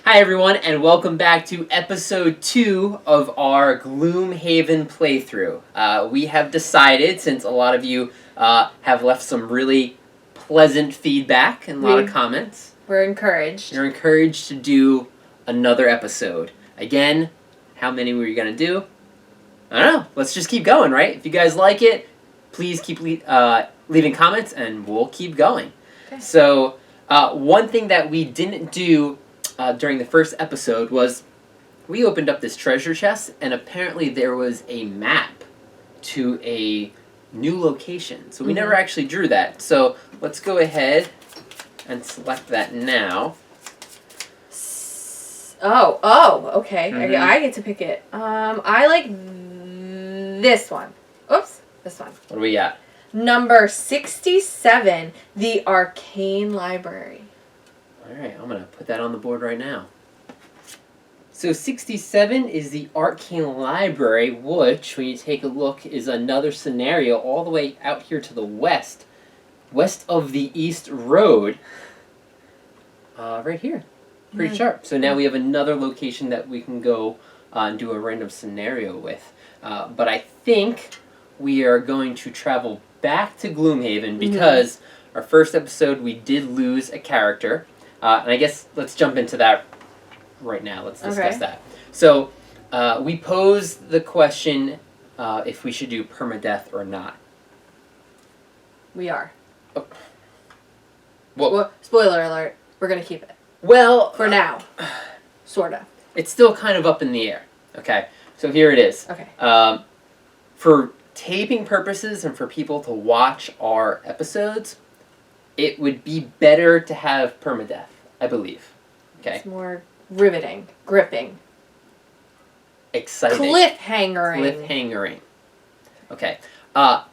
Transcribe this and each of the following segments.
Hi everyone, and welcome back to episode 2 of our Gloomhaven playthrough. We have decided, since a lot of you have left some really pleasant feedback and a lot of comments, we're encouraged. You're encouraged to do another episode. Again, how many were you going to do? I don't know. Let's just keep going, right? If you guys like it, please keep leaving comments and we'll keep going. Okay. So, one thing that we didn't do during the first episode was we opened up this treasure chest and apparently there was a map to a new location. So we never actually drew that. So let's go ahead and select that now. Okay. I get to pick it. I like this one. Oops, this one. What do we got? Number 67, the Arcane Library. Alright, I'm going to put that on the board right now. So 67 is the Arcane Library, which, when you take a look, is another scenario all the way out here to the west. West of the East Road. Right here. Pretty sharp. So now we have another location that we can go and do a random scenario with. But I think we are going to travel back to Gloomhaven because our first episode we did lose a character. And I guess let's jump into that right now. Let's discuss that. So we posed the question if we should do permadeath or not. We are. Oh. Well, spoiler alert, we're going to keep it. Well, for now. Sort of. It's still kind of up in the air. Okay, so here it is. Okay. For taping purposes and for people to watch our episodes, it would be better to have permadeath, I believe. Okay. It's more riveting, gripping. Exciting. Cliffhangering. Okay.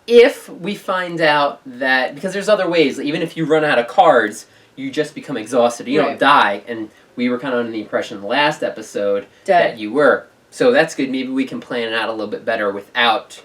If we find out that, because there's other ways, even if you run out of cards, you just become exhausted. You don't die, and we were kind of under the impression in the last episode that you were. So that's good. Maybe we can plan it out a little bit better without...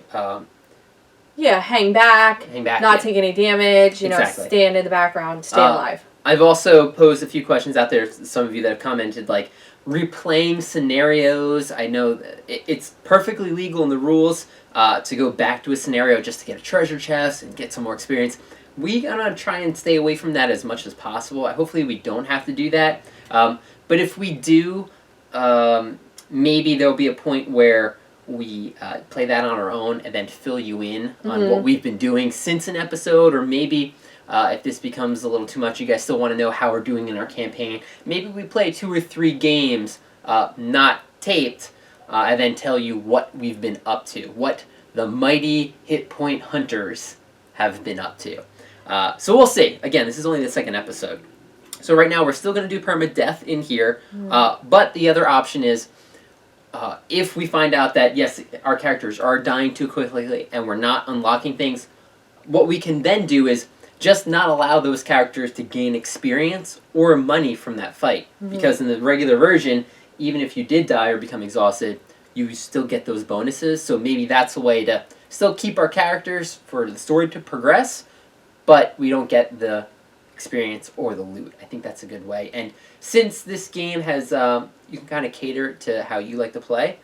hang back, not take any damage, stand in the background, stay alive. I've also posed a few questions out there, some of you that have commented, like, replaying scenarios. I know it's perfectly legal in the rules to go back to a scenario just to get a treasure chest and get some more experience. We're going to try and stay away from that as much as possible. Hopefully we don't have to do that. But if we do, maybe there'll be a point where we play that on our own and then fill you in on what we've been doing since an episode, or maybe if this becomes a little too much, you guys still want to know how we're doing in our campaign, maybe we play 2 or 3 games not taped and then tell you what we've been up to, what the mighty hit point hunters have been up to. So we'll see. Again, this is only the second episode. So right now we're still going to do permadeath in here, but the other option is if we find out that, yes, our characters are dying too quickly and we're not unlocking things, what we can then do is just not allow those characters to gain experience or money from that fight. Because in the regular version, even if you did die or become exhausted, you still get those bonuses. So maybe that's a way to still keep our characters for the story to progress, but we don't get the experience or the loot. I think that's a good way. And since this game has, you can kind of cater to how you like to play,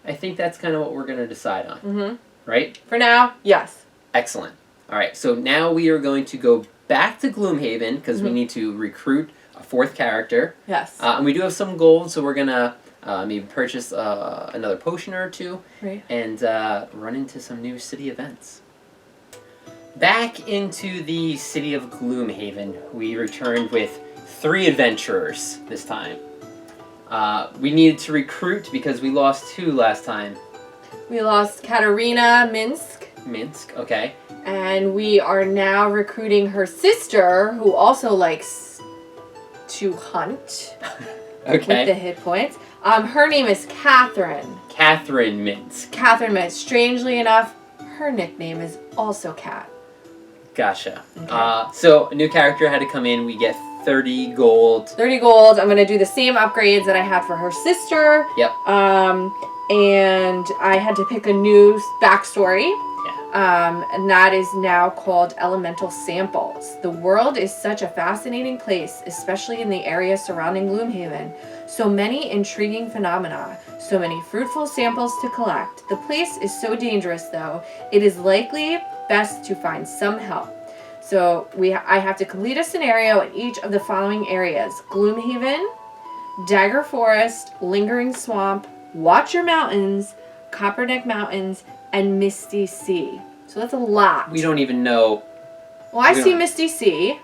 I think that's kind of what we're going to decide on. Right? For now, yes. Excellent. All right, so now we are going to go back to Gloomhaven because we need to recruit a 4th character. Yes. And we do have some gold, so we're going to maybe purchase another potion or 2 and run into some new city events. Back into the city of Gloomhaven, we returned with 3 adventurers this time. We needed to recruit because we lost 2 last time. We lost Katerina Minsk, okay. And we are now recruiting her sister, who also likes to hunt with the hit points. Her name is Catherine. Catherine Minsk. Strangely enough, her nickname is also Cat. Gotcha. Okay. So a new character had to come in. We get 30 gold. 30 gold. I'm going to do the same upgrades that I had for her sister. Yep. And I had to pick a new backstory. Yeah. And that is now called Elemental Samples. The world is such a fascinating place, especially in the area surrounding Gloomhaven. So many intriguing phenomena, so many fruitful samples to collect. The place is so dangerous, though. It is likely best to find some help. So I have to complete a scenario in each of the following areas: Gloomhaven, Dagger Forest, Lingering Swamp, Watcher Mountains, Copperneck Mountains, and Misty Sea. So that's a lot. We don't even know. Well, I see Misty Sea,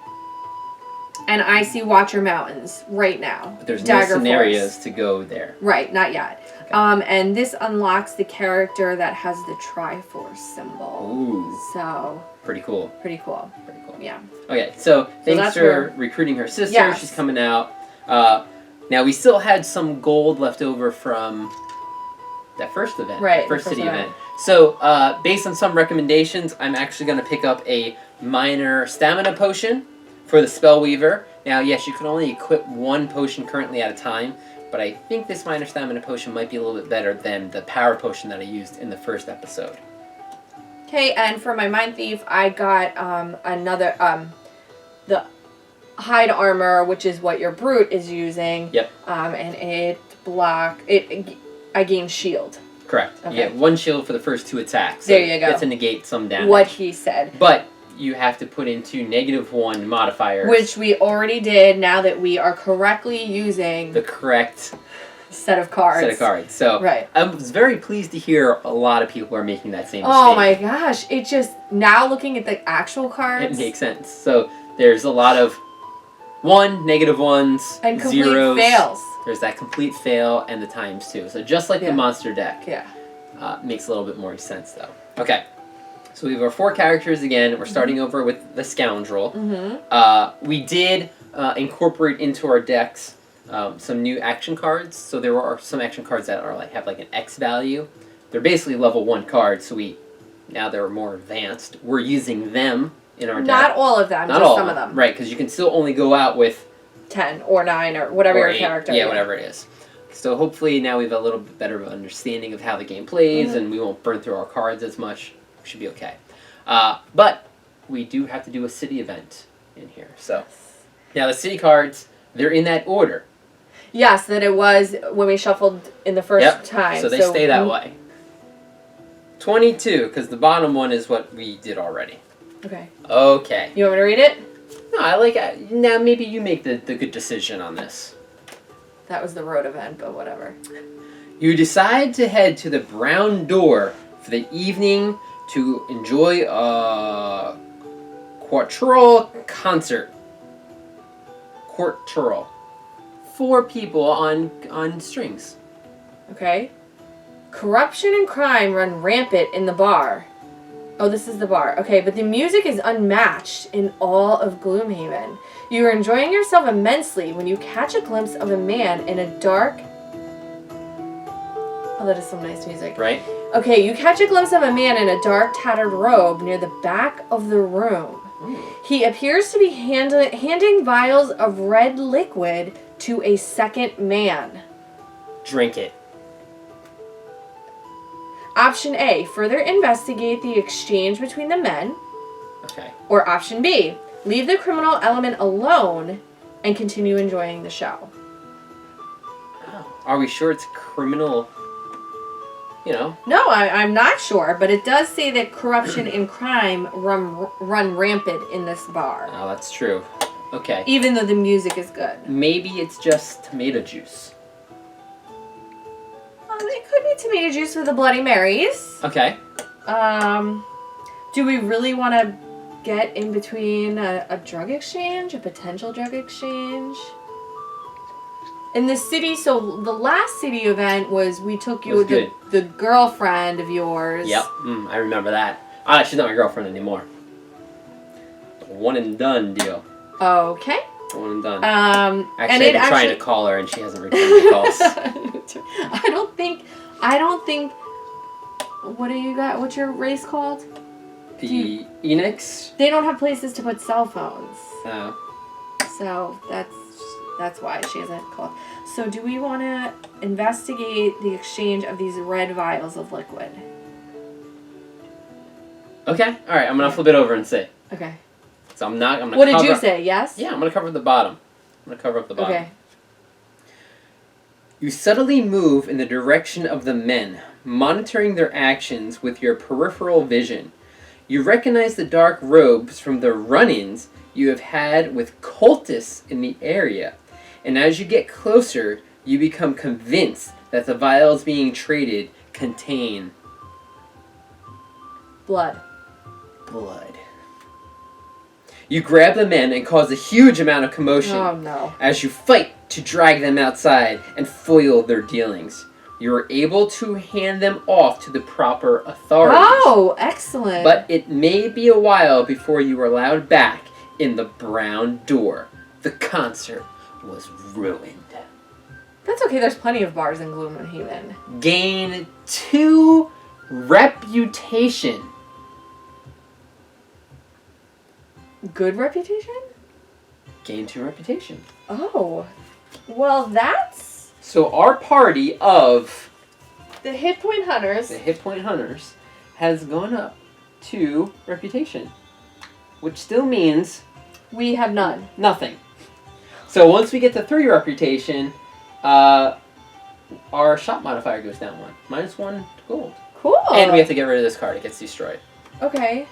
and I see Watcher Mountains right now. But there's Dagger no scenarios Forest. to go there. Right, not yet. Okay. And this unlocks the character that has the Triforce symbol. Ooh. So. Pretty cool. Pretty cool. Pretty cool. Yeah. Okay, so thanks that's for recruiting her sister. Yes. She's coming out. Now, we still had some gold left over from that first event. Right, First the first city event. event. So, based on some recommendations, I'm actually going to pick up a minor stamina potion for the Spellweaver. Now, yes, you can only equip one potion currently at a time, but I think this minor stamina potion might be a little bit better than the power potion that I used in the first episode. Okay, and for my Mind Thief, I got another, the hide armor, which is what your brute is using. Yep. And I gain shield. Correct. Okay. You get one shield for the first 2 attacks. So There you go. That's to negate some damage. What he said. But you have to put into -1 modifiers. Which we already did now that we are correctly using the correct set of cards. So Right. I was very pleased to hear a lot of people are making that same mistake. Oh my gosh. It just, now looking at the actual cards. It makes sense. So there's a lot of -1s, and complete zeros. fails. There's that complete fail and the times 2. So just like the monster deck. Yeah. Makes a little bit more sense though. Okay. So we have our 4 characters again. We're starting over with the Scoundrel. Mm-hmm. We did incorporate into our decks some new action cards. So there are some action cards that are have like an X value. They're basically level 1 cards. So now they're more advanced. We're using them in our deck. Not all of them, Not just all some of them. Right, because you can still only go out with 10 or 9 or whatever your 8. character Yeah, is. whatever it is. So hopefully now we have a little bit better of understanding of how the game plays, and we won't burn through our cards as much. We should be okay. But we do have to do a city event in here. So now the city cards, they're in that order. Yes, that it was when we shuffled in the first time. So they stay that way. 22, because the bottom one is what we did already. Okay. Okay. You want me to read it? No, I like it. Now maybe you make the good decision on this. That was the road event, but whatever. You decide to head to the Brown Door for the evening to enjoy a quartural concert. Quartural. 4 people on strings. Okay. Corruption and crime run rampant in the bar. Oh, this is the bar. Okay, but the music is unmatched in all of Gloomhaven. You are enjoying yourself immensely when you catch a glimpse of a man in a dark... Oh, that is some nice music. Right? Okay, you catch a glimpse of a man in a dark, tattered robe near the back of the room. Ooh. He appears to be handing vials of red liquid to a second man. Drink it. Option A, further investigate the exchange between the men. Okay. Or option B, leave the criminal element alone and continue enjoying the show. Oh. Are we sure it's criminal? You know. No, I'm not sure, but it does say that corruption and crime run rampant in this bar. Oh, that's true. Okay. Even though the music is good. Maybe it's just tomato juice. It could be tomato juice with the Bloody Marys. Okay. Do we really want to get in between a drug exchange, a potential drug exchange? In the city, so the last city event was we took you with the girlfriend of yours. Yep. I remember that. She's not my girlfriend anymore. One and done deal. Okay. One and done. And I've been trying to call her and she hasn't returned the calls. I don't think. What do you got? What's your race called? The Enix? They don't have places to put cell phones. Oh. So that's why she hasn't called. So do we want to investigate the exchange of these red vials of liquid? Okay. All right. I'm gonna flip it over and say. Okay. So I'm gonna. What did you say? Yes. Yeah, I'm gonna cover the bottom. I'm gonna cover up the bottom. Okay. You subtly move in the direction of the men, monitoring their actions with your peripheral vision. You recognize the dark robes from the run-ins you have had with cultists in the area, and as you get closer, you become convinced that the vials being traded contain blood. You grab the men and cause a huge amount of commotion Oh no. as you fight to drag them outside and foil their dealings. You are able to hand them off to the proper authorities. Oh, excellent. But it may be a while before you are allowed back in the brown door. The concert was ruined. That's okay, there's plenty of bars in Gloomhaven. Gain 2 reputation. Good reputation? Gain 2 reputation. Oh. Well, that's... So our party of The hit point hunters. the hit point hunters has gone up 2 reputation. Which still means We have none. nothing. So once we get to 3 reputation, our shop modifier goes down 1. -1 gold. Cool. And we have to get rid of this card. It gets destroyed. Okay.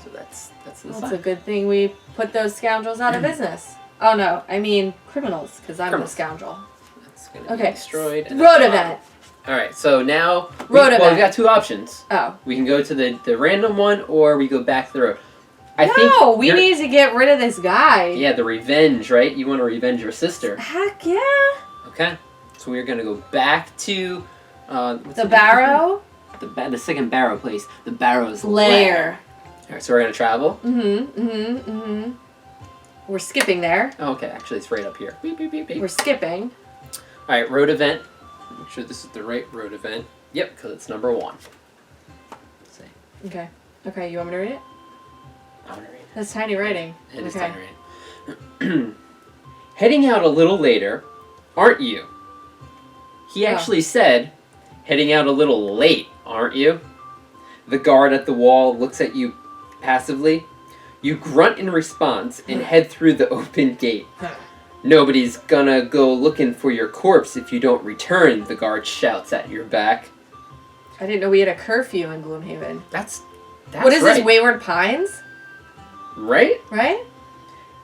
So that's the That's a side. good thing we put those scoundrels out of business. Oh no, I mean criminals, because I'm Criminals. a scoundrel. That's going to Okay. be destroyed. And Road that's event. Alright, so now Road event. we've got 2 options. Oh. We can go to the random one or we go back to the road. I No, think we you're- need to get rid of this guy. Yeah, the revenge, right? You want to revenge your sister. Heck yeah. Okay. So we're going to go back to what's The Barrow the second Barrow place. The Barrow's Lair. Alright, so we're going to travel. We're skipping there. Oh, okay, actually it's right up here. Beep, beep, beep, beep. We're skipping. Alright, road event. Make sure this is the right road event. Yep, because it's number 1. Let's see. Okay. Okay, you want me to read it? I want to read it. That's tiny writing. It is Okay. time to read. Heading out a little later, aren't you? He Oh. actually said, heading out a little late, aren't you? The guard at the wall looks at you passively. You grunt in response and head through the open gate. Nobody's gonna go looking for your corpse if you don't return, the guard shouts at your back. I didn't know we had a curfew in Gloomhaven. That's What is right. this, Wayward Pines? Right? Right?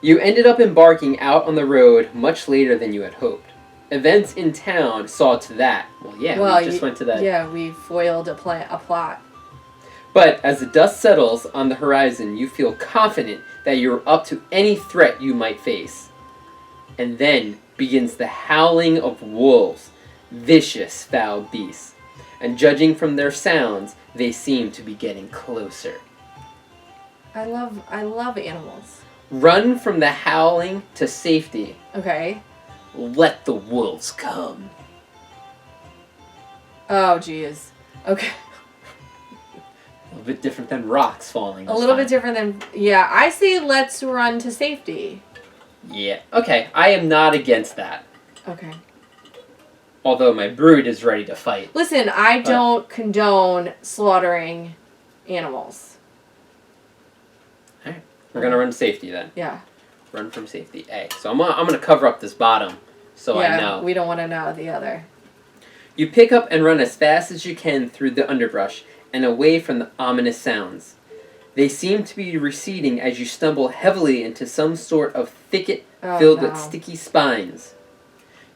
You ended up embarking out on the road much later than you had hoped. Events in town saw to that. Well, yeah, we just went to that. Yeah, we foiled a plot. But as the dust settles on the horizon, you feel confident that you're up to any threat you might face. And then begins the howling of wolves, vicious, foul beasts. And judging from their sounds, they seem to be getting closer. I love animals. Run from the howling to safety. Okay. Let the wolves come. Oh, geez. Okay. A little bit different than rocks falling. A little bit different than... Yeah, I say let's run to safety. Yeah. Okay, I am not against that. Okay. Although my brood is ready to fight. Listen, I don't condone slaughtering animals. Alright. We're gonna run to safety then. Yeah. Run from safety. A. So I'm gonna cover up this bottom so I know. We don't want to know the other. You pick up and run as fast as you can through the underbrush and away from the ominous sounds. They seem to be receding as you stumble heavily into some sort of thicket filled with sticky spines.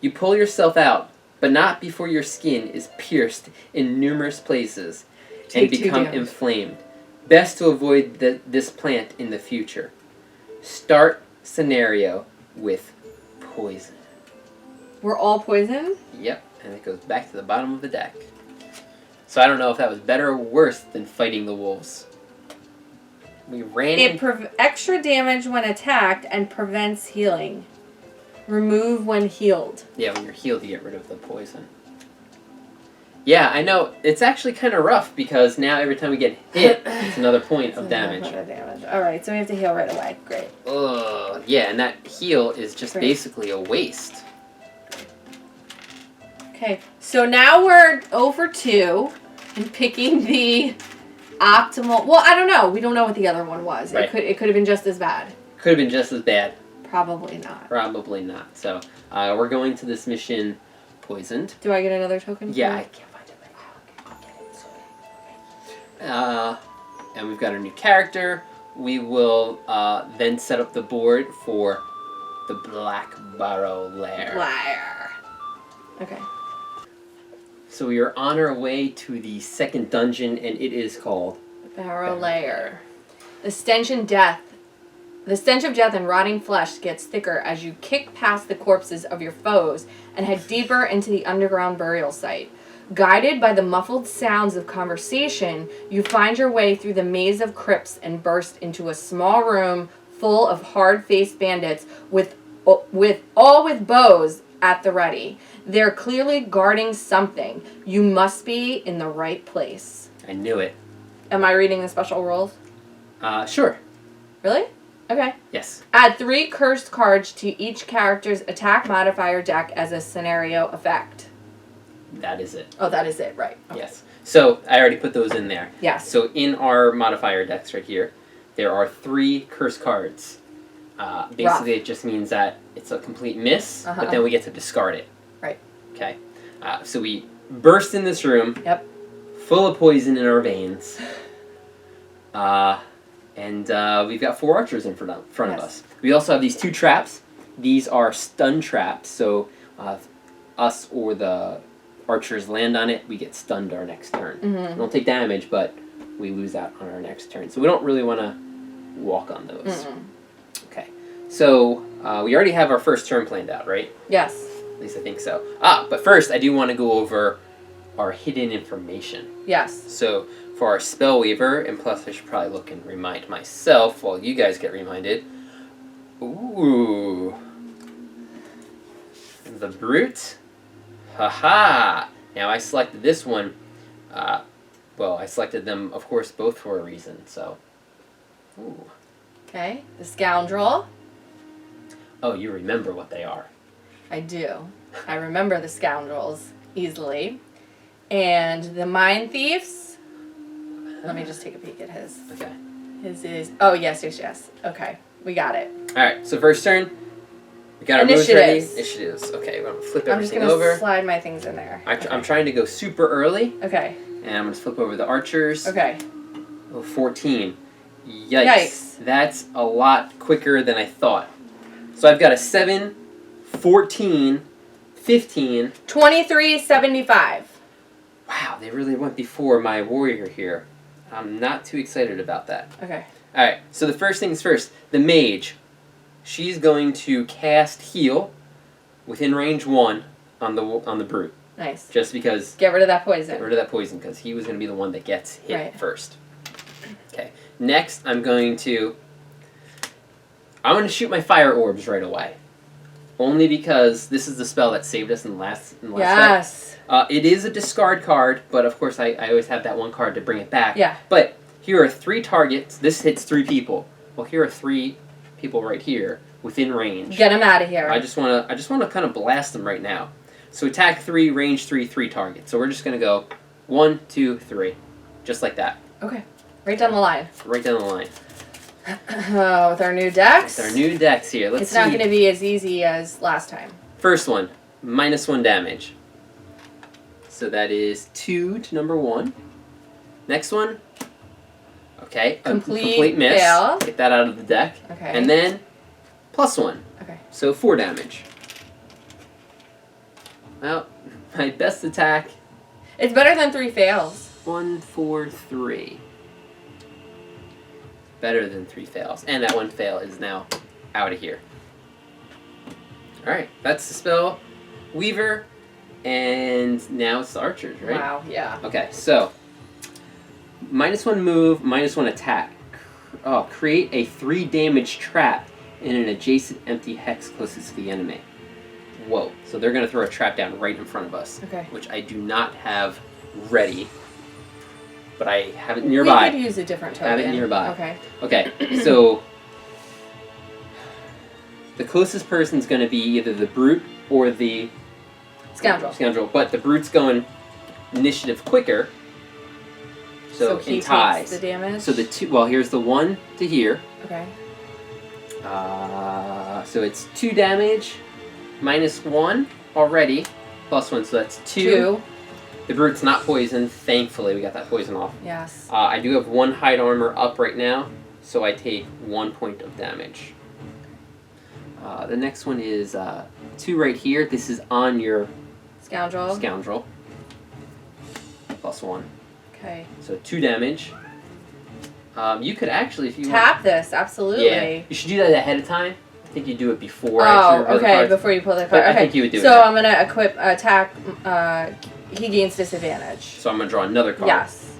You pull yourself out, but not before your skin is pierced in numerous places and become inflamed. Best to avoid this plant in the future. Start scenario with poison. We're all poisoned? Yep, and it goes back to the bottom of the deck. So I don't know if that was better or worse than fighting the wolves. We ran extra damage when attacked and prevents healing. Remove when healed. Yeah, when you're healed, you get rid of the poison. Yeah, I know. It's actually kind of rough because now every time we get hit, it's another point of damage. Alright, so we have to heal right away. Great. Ugh, yeah, and that heal is just basically a waste. Okay, so now we're over 2 and picking the optimal. Well, I don't know. We don't know what the other one was. Right. It could have been just as bad. Could have been just as bad. Probably not. Probably not. So we're going to this mission poisoned. Do I get another token? Yeah, I can't find it right now. I'll get it. So, and we've got a new character. We will then set up the board for the Black Barrow Lair. Liar. Okay. So we are on our way to the second dungeon, and it is called Barrow Lair. The stench of death and rotting flesh gets thicker as you kick past the corpses of your foes and head deeper into the underground burial site. Guided by the muffled sounds of conversation, you find your way through the maze of crypts and burst into a small room full of hard-faced bandits with bows at the ready. They're clearly guarding something. You must be in the right place. I knew it. Am I reading the special rules? Sure. Really? Okay. Yes. Add 3 cursed cards to each character's attack modifier deck as a scenario effect. That is it. Oh, that is it, right. Okay. Yes. So I already put those in there. Yes. So in our modifier decks right here, there are 3 curse cards. Basically, it just means that it's a complete miss, but then we get to discard it. Right. Okay. So we burst in this room. Yep. Full of poison in our veins. And we've got 4 archers in front of us. We also have these 2 traps. These are stun traps, so us or the archers land on it, we get stunned our next turn. We don't take damage, but we lose out on our next turn. So we don't really want to walk on those. Okay. So we already have our first turn planned out, right? Yes. At least I think so. But first I do want to go over our hidden information. Yes. So for our spell weaver, and plus I should probably look and remind myself while you guys get reminded. Ooh. The brute. Haha. Now I selected this one. Well, I selected them, of course, both for a reason. So. Ooh. Okay. The scoundrel. Oh, you remember what they are. I do. I remember the scoundrels easily. And the mind thieves. Let me just take a peek at his. Okay. His is. Oh, yes. Okay. We got it. Alright, so first turn. We got our moves ready. Initiatives. Initiatives. Okay, we're going to flip I'm just everything going over. to slide my things in there. I'm trying to go super early. Okay. And I'm going to flip over the archers. Okay. Oh, 14. Yikes. That's a lot quicker than I thought. So I've got a 7, 14, 15. 2375. Wow, they really went before my warrior here. I'm not too excited about that. Okay. Alright, so the first things first. The mage. She's going to cast heal within range 1 on the brute. Nice. Just because... Get rid of that poison. Get rid of that poison, because he was going to be the one that gets hit first. Okay. Next, I'm going to shoot my fire orbs right away. Only because this is the spell that saved us in the last yes. step. It is a discard card, but of course I always have that one card to bring it back. Yeah. But here are 3 targets. This hits 3 people. Well, here are 3 people right here within range. Get them out of here. I just want to kind of blast them right now. So attack 3, range 3, 3 targets. So we're just going to go 1, 2, 3. Just like that. Okay. Right down the line. Right down the line. With our new decks. With our new decks here. Let's see. It's not going to be as easy as last time. First one, -1 damage. So that is 2 to number 1. Next one. Okay. Complete miss. Fail. Get that out of the deck. Okay. And then +1. Okay. So 4 damage. Well, my best attack. It's better than 3 fails. 1, 4, 3. Better than 3 fails. And that 1 fail is now out of here. Alright, that's the spell Weaver. And now it's the archers, right? Wow, yeah. Okay, so -1 move, -1 attack. Create a 3 damage trap in an adjacent empty hex closest to the enemy. Whoa. So they're going to throw a trap down right in front of us. Okay. Which I do not have ready. But I have it nearby. We could use a different token. I have it nearby. Okay. Okay, so the closest person's going to be either the brute or the Scoundrel. But the brute's going initiative quicker. So he in ties. takes the damage? So the two, well, here's the 1 to here. Okay. So it's 2 damage, -1 already, +1, so that's 2. The brute's not poisoned. Thankfully, we got that poison off. Yes. I do have 1 hide armor up right now, so I take 1 point of damage. The next one is 2 right here. This is on your Scoundrel. +1. Okay. So 2 damage. You could actually, if you tap this, absolutely. Yeah, you should do that ahead of time. I think you do it before. Oh, okay, before you pull the card. But okay. I think you would do it. So I'm gonna equip attack. He gains disadvantage. So I'm gonna draw another card. Yes.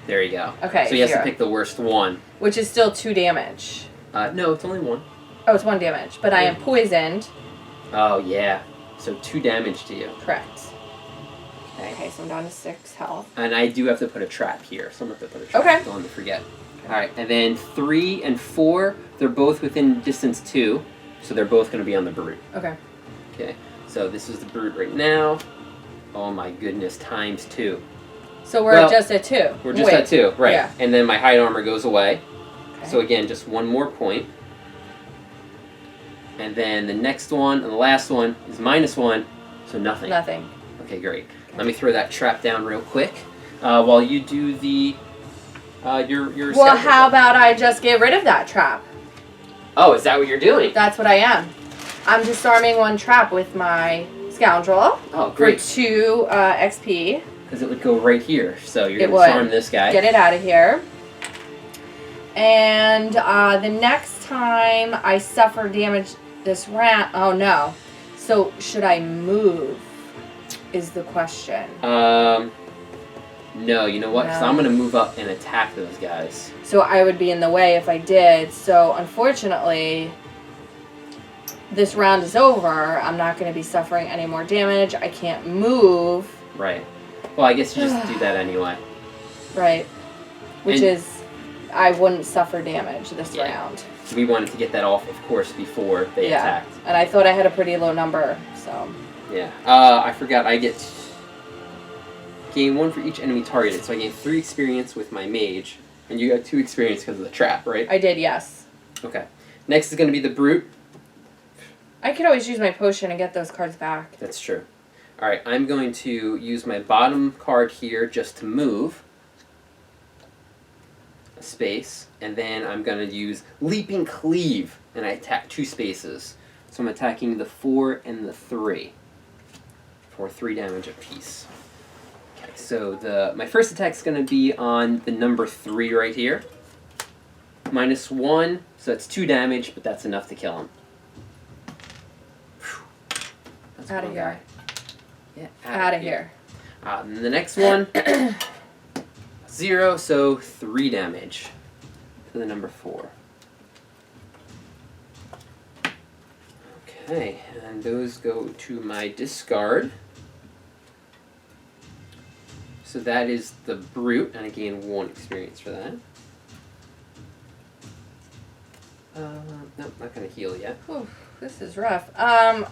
There you go. Okay. So he has to pick the worst one. Which is still 2 damage. No, it's only 1. Oh, it's 1 damage, but I am poisoned. Oh yeah. So 2 damage to you. Correct. Okay, so I'm down to 6 health. And I do have to put a trap here. So I'm gonna have to put a trap. Okay. Don't want to forget. All right, and then 3 and 4, they're both within distance 2, so they're both going to be on the brute. Okay. Okay, so this is the brute right now. Oh my goodness, ×2. So we're just at 2. We're just at 2, right. Yeah. And then my hide armor goes away. Okay. So again, just 1 more point. And then the next one and the last one is -1, so nothing. Nothing. Okay, great. Let me throw that trap down real quick while you do the... your Well, how about I just get rid of that trap? Oh, is that what you're doing? That's what I am. I'm disarming 1 trap with my Scoundrel. Oh, great. For 2 XP. Because it would go right here. So you're going to disarm this guy. Get it out of here. And the next time I suffer damage this round... Oh, no. So, should I move? Is the question. No, you know what? Because I'm going to move up and attack those guys. So I would be in the way if I did. So unfortunately, this round is over. I'm not going to be suffering any more damage. I can't move. Right. Well, I guess you just do that anyway. Right. Which is, I wouldn't suffer damage this round. We wanted to get that off, of course, before they attacked. And I thought I had a pretty low number, so. Yeah. I forgot I get... gain 1 for each enemy targeted, so I gain 3 experience with my mage, and you got 2 experience because of the trap, right? I did, yes. Okay. Next is going to be the brute. I could always use my potion and get those cards back. That's true. All right, I'm going to use my bottom card here just to move a space, and then I'm going to use Leaping Cleave, and I attack 2 spaces. So I'm attacking the 4 and the 3 for 3 damage apiece. So my first attack is going to be on the number 3 right here. -1, so that's 2 damage, but that's enough to kill him. That's out of here. Yeah, out of here. And the next one, 0, so 3 damage to the number 4. Okay, and those go to my discard. So that is the brute, and I gain 1 experience for that. Nope, not gonna heal yet. Ooh, this is rough.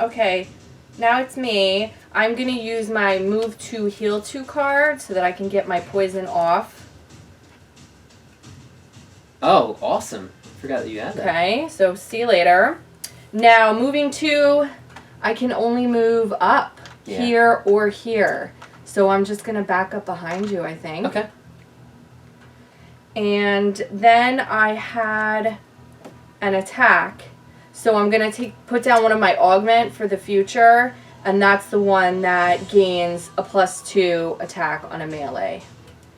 Okay, now it's me. I'm gonna use my move to heal 2 card so that I can get my poison off. Oh, awesome! Forgot that you had that. Okay, so see you later. Now moving to, I can only move up here or here. So I'm just going to back up behind you, I think. Okay. And then I had an attack. So I'm going to put down one of my augment for the future. And that's the one that gains a +2 attack on a melee.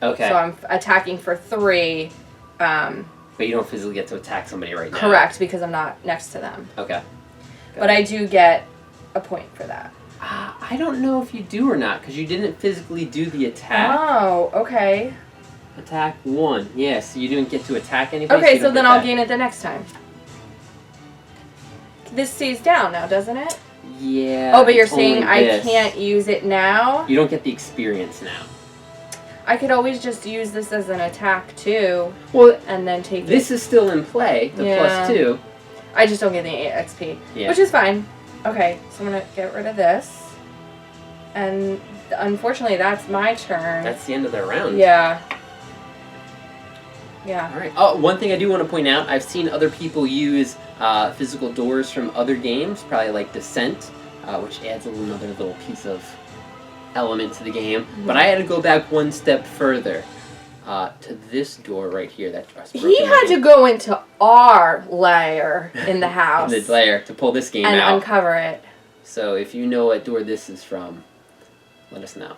Okay. So I'm attacking for 3. But you don't physically get to attack somebody right now. Correct, because I'm not next to them. Okay. But I do get a point for that. I don't know if you do or not, because you didn't physically do the attack. Oh, okay. Attack 1. Yeah, so you didn't get to attack anybody. Okay, so then I'll gain it the next time. This stays down now, doesn't it? Yeah. Oh, but you're saying I can't use it now? You don't get the experience now. I could always just use this as an attack, too. Well, and then take this is still in play, the +2. I just don't get the XP, which is fine. Okay, so I'm going to get rid of this. And unfortunately, that's my turn. That's the end of the round. Yeah. Yeah. All right. Oh, one thing I do want to point out, I've seen other people use physical doors from other games, probably like Descent, which adds another little piece of element to the game. But I had to go back one step further to this door right here. He had to go into our lair in the house. In the lair to pull this game and out. uncover it. So if you know what door this is from, let us know.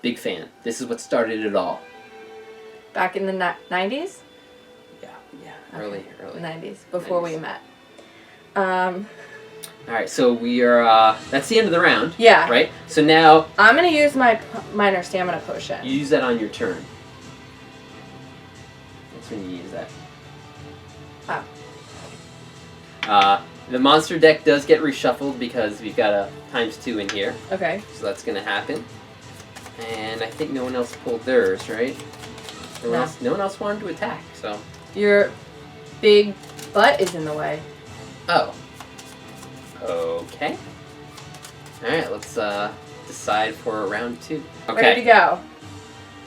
Big fan. This is what started it all. Back in the 90s? Yeah. Okay. Early. 90s, before 90s. we met. Alright, so we are, that's the end of the round. Yeah. Right? So now... I'm going to use my minor stamina potion. You use that on your turn. That's when you use that. Oh. The monster deck does get reshuffled because we've got a ×2 in here. Okay. So that's going to happen. And I think no one else pulled theirs, right? No one else wanted to attack, so... Your big butt is in the way. Oh. Okay. Alright, let's decide for round 2. Okay. Ready to go.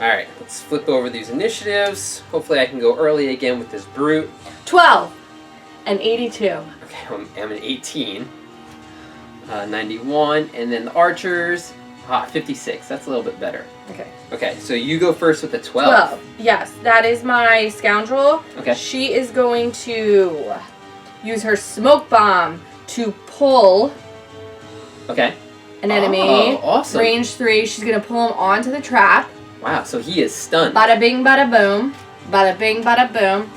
Alright, let's flip over these initiatives. Hopefully I can go early again with this brute. 12 and 82. Okay, I'm an 18. 91, and then the archers, 56. That's a little bit better. Okay. Okay, so you go first with the 12. 12. Yes, that is my scoundrel. Okay. She is going to use her smoke bomb to pull Okay. an enemy. Oh, awesome. Range 3. She's going to pull him onto the trap. Wow, so he is stunned. Bada bing, bada boom. Bada bing, bada boom.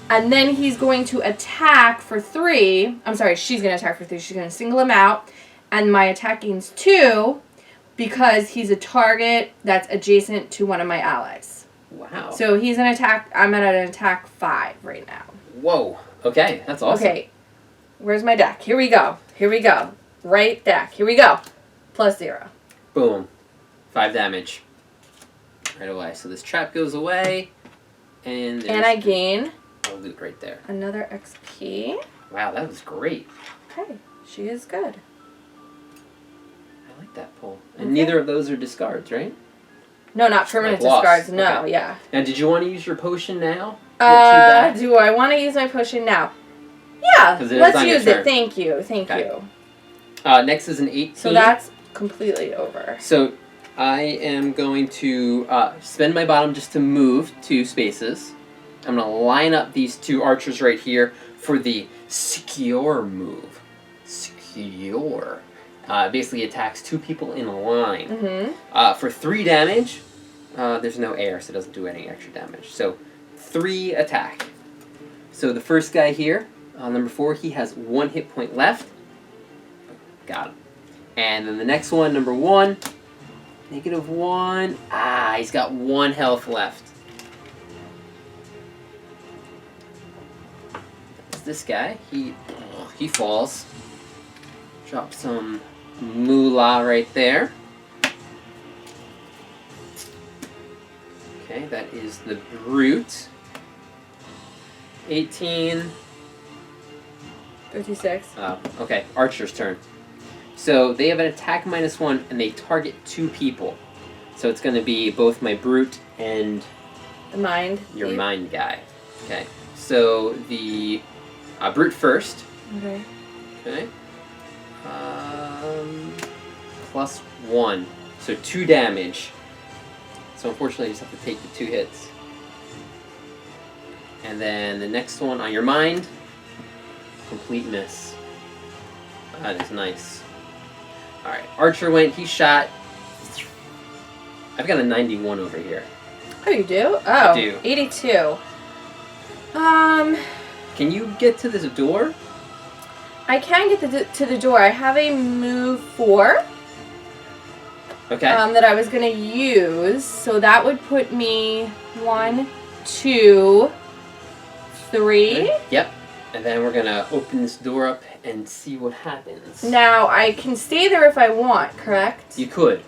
And then he's going to attack for 3. I'm sorry, she's going to attack for 3. She's going to single him out. And my attacking's 2 because he's a target that's adjacent to one of my allies. Wow. So he's an attack. I'm at an attack 5 right now. Whoa. Okay, that's awesome. Okay. Where's my deck? Here we go. Here we go. Right deck. Here we go. +0. Boom. 5 damage. Right away. So this trap goes away. And I gain a loot right there. another XP. Wow, that was great. Okay. She is good. I like that pull. And Okay. neither of those are discards, right? No, not permanent Like lost. discards. No, Okay. yeah. Now, did you want to use your potion now? Get 2 back? Do I want to use my potion now? Yeah, 'Cause it is let's on your use turn. it. Thank you. Thank Okay. you. Next is an 18. So that's completely over. So I am going to spend my bottom just to move 2 spaces. I'm going to line up these 2 archers right here for the secure move. Secure. Basically attacks 2 people in a line. Mm-hmm. For 3 damage, there's no air, so it doesn't do any extra damage. So 3 attack. So the first guy here, number 4, he has 1 hit point left. Got him. And then the next one, number 1, -1. He's got 1 health left. That's this guy. He falls. Drop some moolah right there. Okay, that is the brute. 18. 56. Okay, archer's turn. So they have an attack -1, and they target 2 people. So it's going to be both my brute and The mind. your mind guy. Okay, so the brute first. Okay. Okay. +1, so 2 damage. So unfortunately, you just have to take the 2 hits. And then the next one on your mind, complete miss. That is nice. Alright, archer went, he shot. I've got a 91 over here. Oh, you do? Oh, I do. 82. Can you get to this door? I can get to the door. I have a move 4. Okay. That I was gonna use, so that would put me 1, 2, 3. Yep. And then we're gonna open this door up and see what happens. Now I can stay there if I want, correct? You could.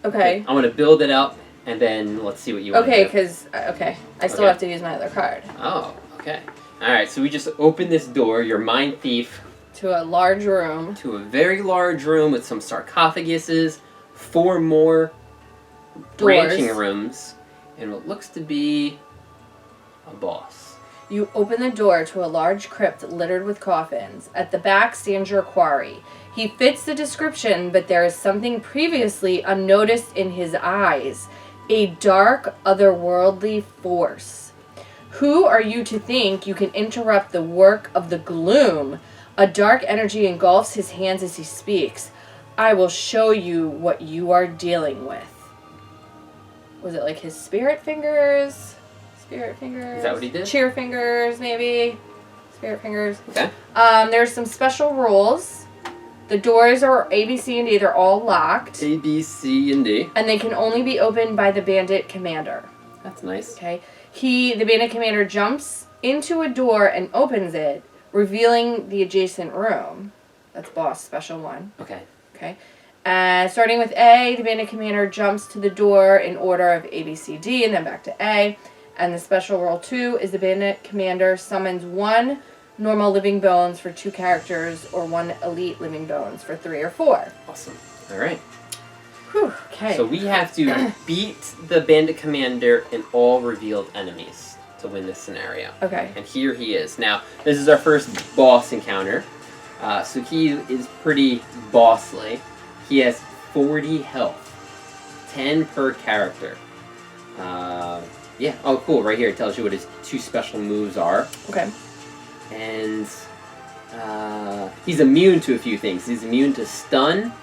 Okay. I'm gonna build it up, and then let's see what you want Okay, to do. because I still Okay. have to use my other card Oh, okay. Alright, so we just opened this door, your mind thief, to a large room. to a very large room with some sarcophaguses, 4 more branching rooms, and what looks to be a boss. You open the door to a large crypt littered with coffins. At the back stands your quarry. He fits the description, but there is something previously unnoticed in his eyes. A dark, otherworldly force. Who are you to think you can interrupt the work of the gloom? A dark energy engulfs his hands as he speaks. I will show you what you are dealing with. Was it like his spirit fingers? Spirit fingers. Is that what he did? Cheer fingers, maybe. Spirit fingers. Okay. There's some special rules. The doors are A, B, C, and D. They're all locked. A, B, C, and D. And they can only be opened by the bandit commander. That's nice. Okay. The bandit commander jumps into a door and opens it, revealing the adjacent room. That's boss special 1. Okay. Okay. Starting with A, the bandit commander jumps to the door in order of A, B, C, D, and then back to A. And the special rule 2 is the bandit commander summons 1 normal living bones for 2 characters, or 1 elite living bones for 3 or 4. Awesome. All right. Whew, okay. So we have to beat the bandit commander and all revealed enemies to win this scenario. Okay. And here he is. Now, this is our first boss encounter. So he is pretty bossly. He has 40 health. 10 per character. Yeah. Oh, cool. Right here it tells you what his 2 special moves are. Okay. And he's immune to a few things. He's immune to stun.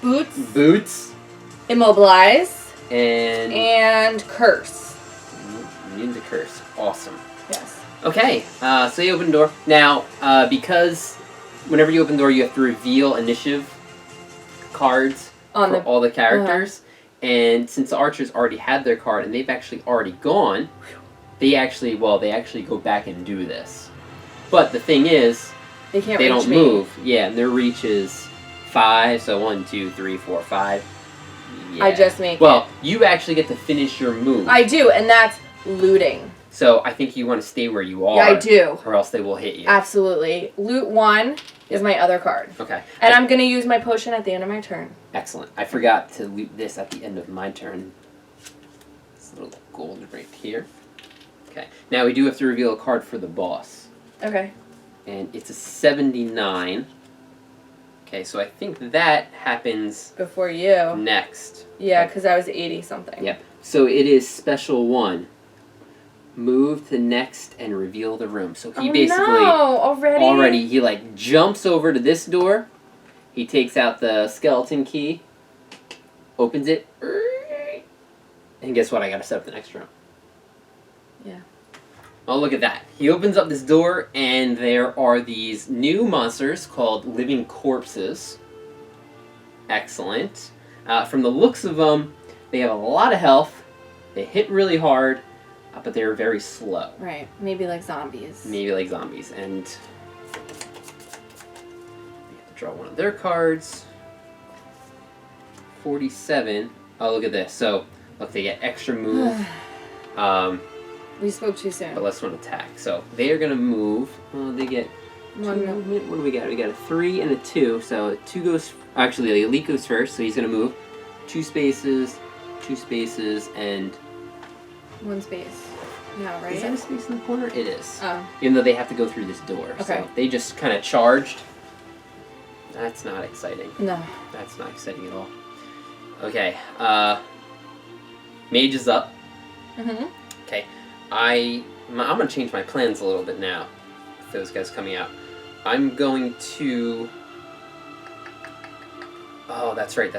Boots. Immobilize. And curse. Immune to curse. Awesome. Yes. Okay. So you open the door. Now, because whenever you open the door, you have to reveal initiative cards for all the characters. And since the archers already had their card and they've actually already gone, they actually go back and do this. But the thing is, they don't move. Yeah, and their reach is 5. So 1, 2, 3, 4, 5. Yeah. I just make you actually get to finish your move. I do, and that's looting. So I think you want to stay where you are. Yeah, I do. Or else they will hit you. Absolutely. Loot 1 is my other card. Okay. And I'm going to use my potion at the end of my turn. Excellent. I forgot to loot this at the end of my turn. This little gold right here. Okay. Now we do have to reveal a card for the boss. Okay. And it's a 79. Okay, so I think that happens before you. Next. Yeah, because I was 80 something. Yep. So it is special 1. Move to next and reveal the room. So he already he like jumps over to this door. He takes out the skeleton key, opens it, and guess what? I gotta set up the next room. Yeah. Oh, look at that. He opens up this door and there are these new monsters called living corpses. Excellent. From the looks of them, they have a lot of health. They hit really hard. But they're very slow. Right. Maybe like zombies. And we have to draw one of their cards. 47. Oh, look at this. So, look, they get extra move. We spoke too soon. But let's not attack. So, they are going to move. They get 2 movement. What do we got? We got a 3 and a 2. So, 2 goes... Actually, the elite goes first. So, he's going to move 2 spaces, and... 1 space. No, right? Is that a space in the corner? It is. Oh. Even though they have to go through this door. Okay. So they just kind of charged. That's not exciting. No. That's not exciting at all. Okay. Mage is up. Mm-hmm. Okay. I'm going to change my plans a little bit now. With those guys coming out. I'm going to... Oh, that's right.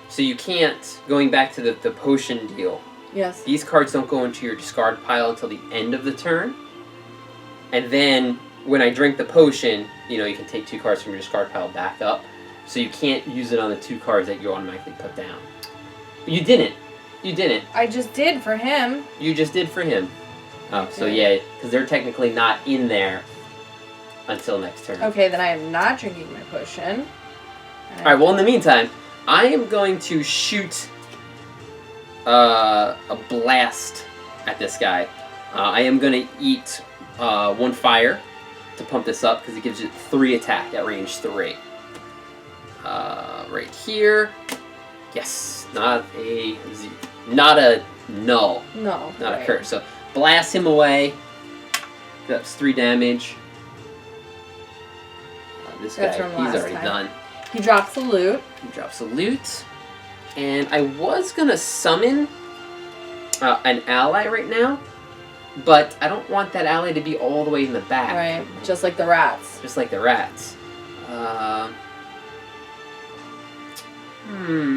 So you can't... Going back to the potion deal... Yes. These cards don't go into your discard pile until the end of the turn. And then, when I drink the potion, you can take 2 cards from your discard pile back up. So you can't use it on the 2 cards that you automatically put down. But you didn't. I just did for him. You just did for him. Oh, so yeah, because they're technically not in there until next turn. Okay, then I am not drinking my potion. Alright, well in the meantime, I am going to shoot... a blast at this guy. I am going to eat 1 fire to pump this up because it gives it 3 attack at range 3. Right here. Yes, not a null. No. Not right. a curse. So blast him away. That's 3 damage. This That's guy, from he's last already time. done. He drops the loot. He drops a loot. And I was gonna summon an ally right now, but I don't want that ally to be all the way in the back. Right. Just like the rats. Just like the rats.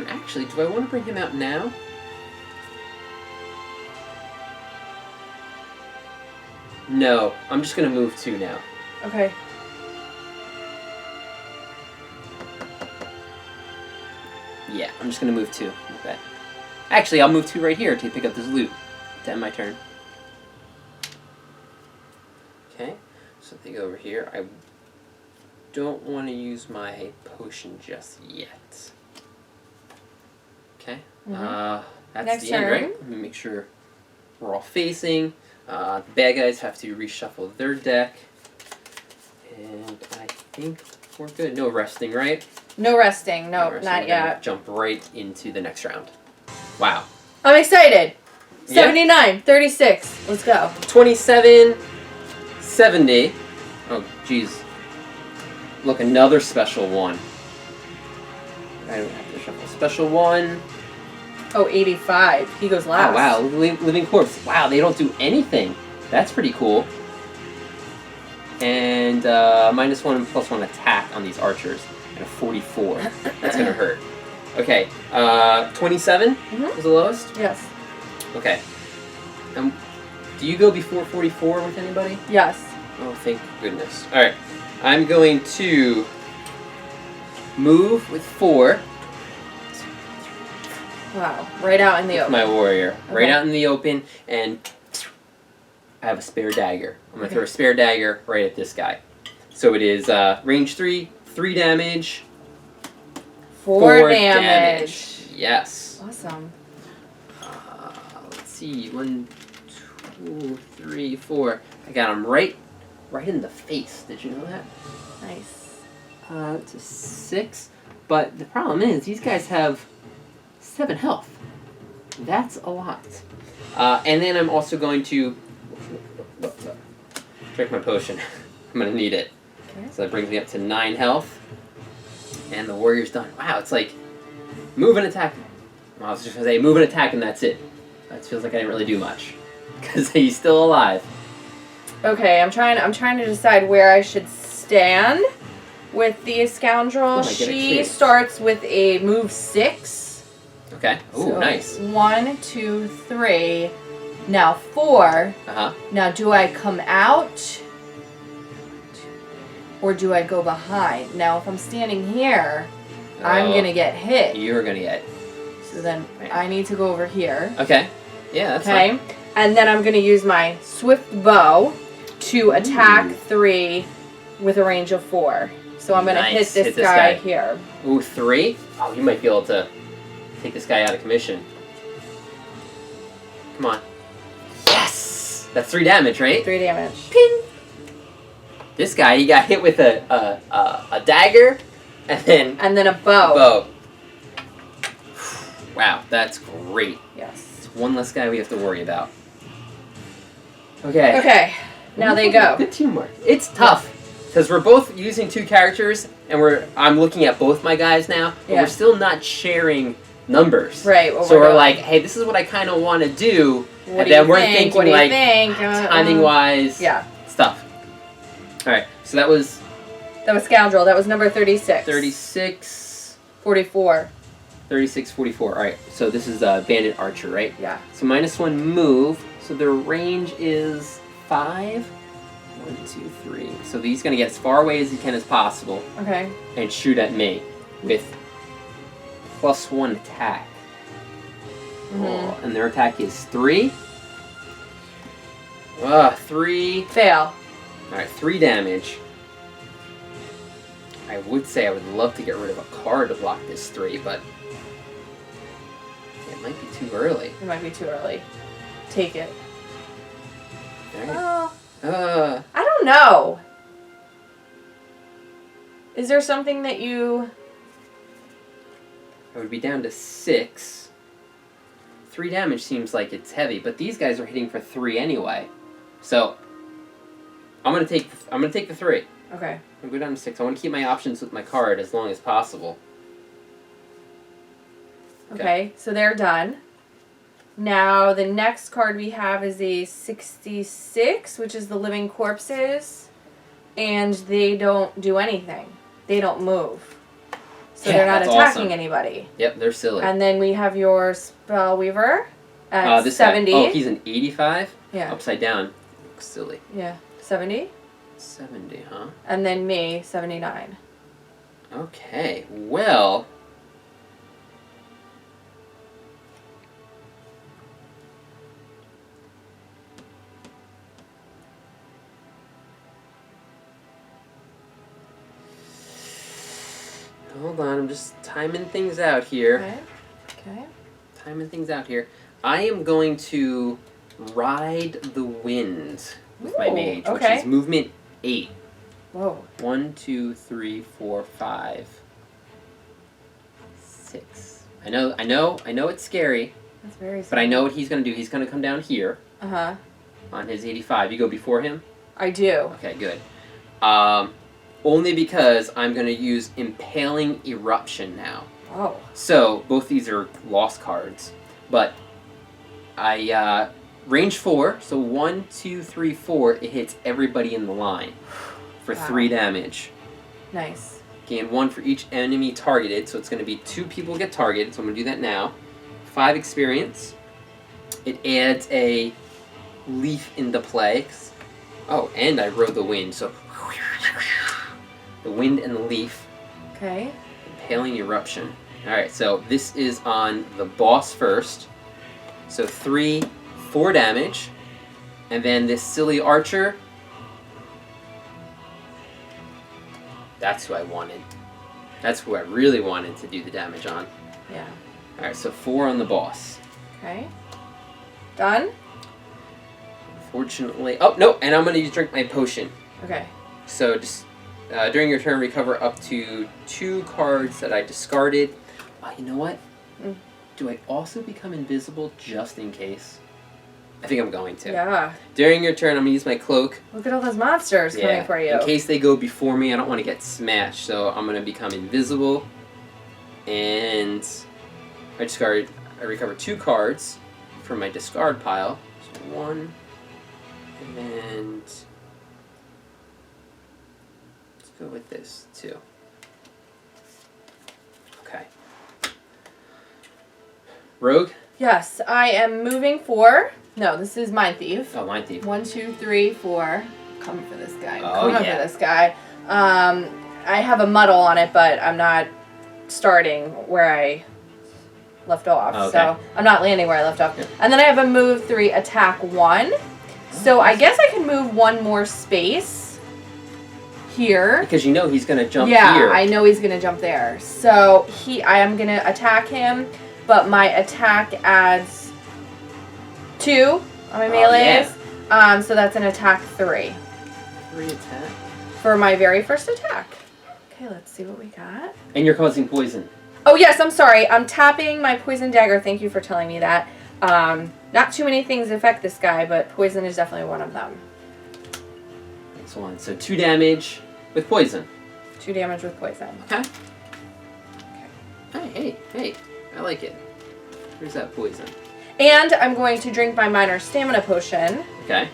Actually, do I want to bring him out now? No, I'm just gonna move 2 now. Okay. Yeah, I'm just gonna move 2. Okay. Actually, I'll move 2 right here to pick up this loot to end my turn. Okay, so they go over here. I don't want to use my potion just yet. Okay. That's Next the end, turn. right? Let me make sure we're all facing. The bad guys have to reshuffle their deck. And I think we're good. No resting, right? No resting. No, resting. not We're gonna yet. Jump right into the next round. Wow. I'm excited. Yeah. 79, 36. Let's go. 27, 70. Oh, jeez. Look, another special 1. I don't have to shuffle. Special 1. Oh, 85. He goes last. Oh, wow. Living Corpse. Wow, they don't do anything. That's pretty cool. And -1 and +1 attack on these archers. And a 44. That's going to hurt. Okay. 27 is the lowest? Yes. Okay. Do you go before 44 with anybody? Yes. Oh, thank goodness. Alright. I'm going to move with 4. Wow. Right out in the With open. my warrior. Right Okay. out in the open, and I have a spare dagger. I'm going to Okay. throw a spare dagger right at this guy. So it is range 3, 3 damage, 4 damage. Yes. Awesome. Let's see. 1, 2, 3, 4. I got him right in the face. Did you know that? Nice. It's a 6. But the problem is, these guys have 7 health. That's a lot. And then I'm also going to drink my potion. I'm going to need it. Okay. So that brings me up to 9 health. And the warrior's done. Wow, it's like move and attack. Well, I was just going to say move and attack and that's it. That feels like I didn't really do much. Because he's still alive. Okay, I'm trying to decide where I should stand with the scoundrel. Oh, I get a She crit. starts with a move 6. Okay. Ooh, So, nice. 1, 2, 3. Now 4. Uh-huh. Now do I come out? Or do I go behind? Now if I'm standing here, I'm Oh. going to get hit. You're going to get... So then I need to go over here. Okay. Yeah, that's Okay? fine. And then I'm going to use my swift bow to attack 3 with a range of 4. So I'm going to Nice. hit Hit this this guy guy. here. Ooh, 3? Oh, you might be able to take this guy out of commission. Come on. Yes! That's 3 damage, right? 3 damage. Ping! This guy, he got hit with a dagger and then And then a a bow. bow. Wow, that's great. Yes. It's one less guy we have to worry about. Okay. Okay. Now they go. Good teamwork. It's tough because we're both using 2 characters, and I'm looking at both my guys now, but Yeah. we're still not sharing numbers. Right. What So we're doing. like, hey, this is what I kind of want to do, What and do then you we're think? thinking What do you like think? timing-wise, Yeah. stuff. All right, so that was That was scoundrel. That was number 36. 36, 44. 36, 44. All right, so this is Bandit Archer, right? Yeah. So -1 move. So their range is 5. 1, 2, 3. So he's gonna get as far away as he can as possible Okay. and shoot at me with +1 attack. Oh, and their attack is 3. 3. Fail. All right, 3 damage. I would say I would love to get rid of a card to block this 3, but it might be too early. It might be too early. Take it. All right. Oh. I don't know. Is there something that you... I would be down to 6. 3 damage seems like it's heavy, but these guys are hitting for 3 anyway. So I'm gonna take the 3. Okay. I'll go down to 6. I want to keep my options with my card as long as possible. Okay, so they're done. Now the next card we have is a 66, which is the living corpses, and they don't do anything. They don't move. So Yeah, they're not that's attacking awesome. anybody. Yep, they're silly. And then we have your Spellweaver at This 70. guy, oh, he's an 85? Yeah. Upside down. Looks silly. Yeah, 70. 70, huh? And then me, 79. Okay, well... Hold on, I'm just timing things out here. Okay. Okay. Timing things out here. I am going to ride the wind with my Ooh, mage, which okay. is movement 8. Whoa. 1, 2, 3, 4, 5, 6. I know it's scary, That's very but I know what he's gonna do. He's gonna come down here Uh-huh. on his 85. You go before him? I do. Okay, good. Only because I'm gonna use Impaling Eruption now. Oh. So both these are lost cards, but I range 4. So 1, 2, 3, 4. It hits everybody in the line for Wow. 3 damage. Nice. Gain 1 for each enemy targeted, so it's going to be 2 people get targeted. So I'm going to do that now. 5 experience. It adds a leaf into play. Oh, and I rode the wind, so the wind and the leaf. Okay. Impaling Eruption. Alright, so this is on the boss first. So 3, 4 damage. And then this silly archer. That's who I wanted. That's who I really wanted to do the damage on. Yeah. Alright, so 4 on the boss. Okay. Done? Unfortunately... Oh, no! And I'm going to drink my potion. Okay. So just during your turn, recover up to 2 cards that I discarded. You know what? Mm. Do I also become invisible just in case? I think I'm going to. Yeah. During your turn, I'm going to use my cloak. Look at all those monsters coming for you. In case they go before me, I don't want to get smashed. So I'm going to become invisible. And I recover 2 cards from my discard pile. So 1. And let's go with this, 2. Okay. Rogue? Yes, I am moving 4. No, this is Mind Thief. Oh, Mind Thief. 1, 2, 3, 4. Coming for this guy. Oh, Coming yeah. for this guy. I have a muddle on it, but I'm not starting where I left off. Okay. So I'm not landing where I left off. Yep. And then I have a move 3, attack 1. So I guess I can move 1 more space here. Because you know he's going to jump Yeah, here. I know he's gonna jump there. So I am gonna attack him, but my attack adds 2 on my melees. yeah. So that's an attack 3 3 attack. for my very first attack. Okay, let's see what we got. And you're causing poison. Oh yes, I'm sorry. I'm tapping my poison dagger. Thank you for telling me that. Not too many things affect this guy, but poison is definitely one of them. Next one. So 2 damage with poison. 2 damage with poison. Okay. Hey. I like it. Here's that poison. And I'm going to drink my minor stamina potion Okay.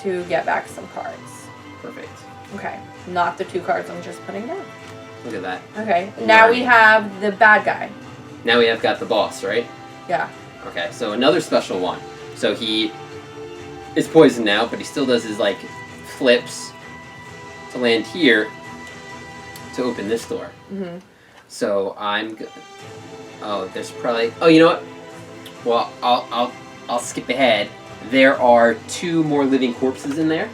to get back some cards. Perfect. Okay, not the 2 cards I'm just putting down. Look at that. Okay, now we have the bad guy. Now we have got the boss, right? Yeah. Okay, so another special one. So he is poisoned now, but he still does his, like, flips to land here to open this door. Mm-hmm. So oh, there's probably... Oh, you know what? Well, I'll skip ahead. There are 2 more living corpses in there.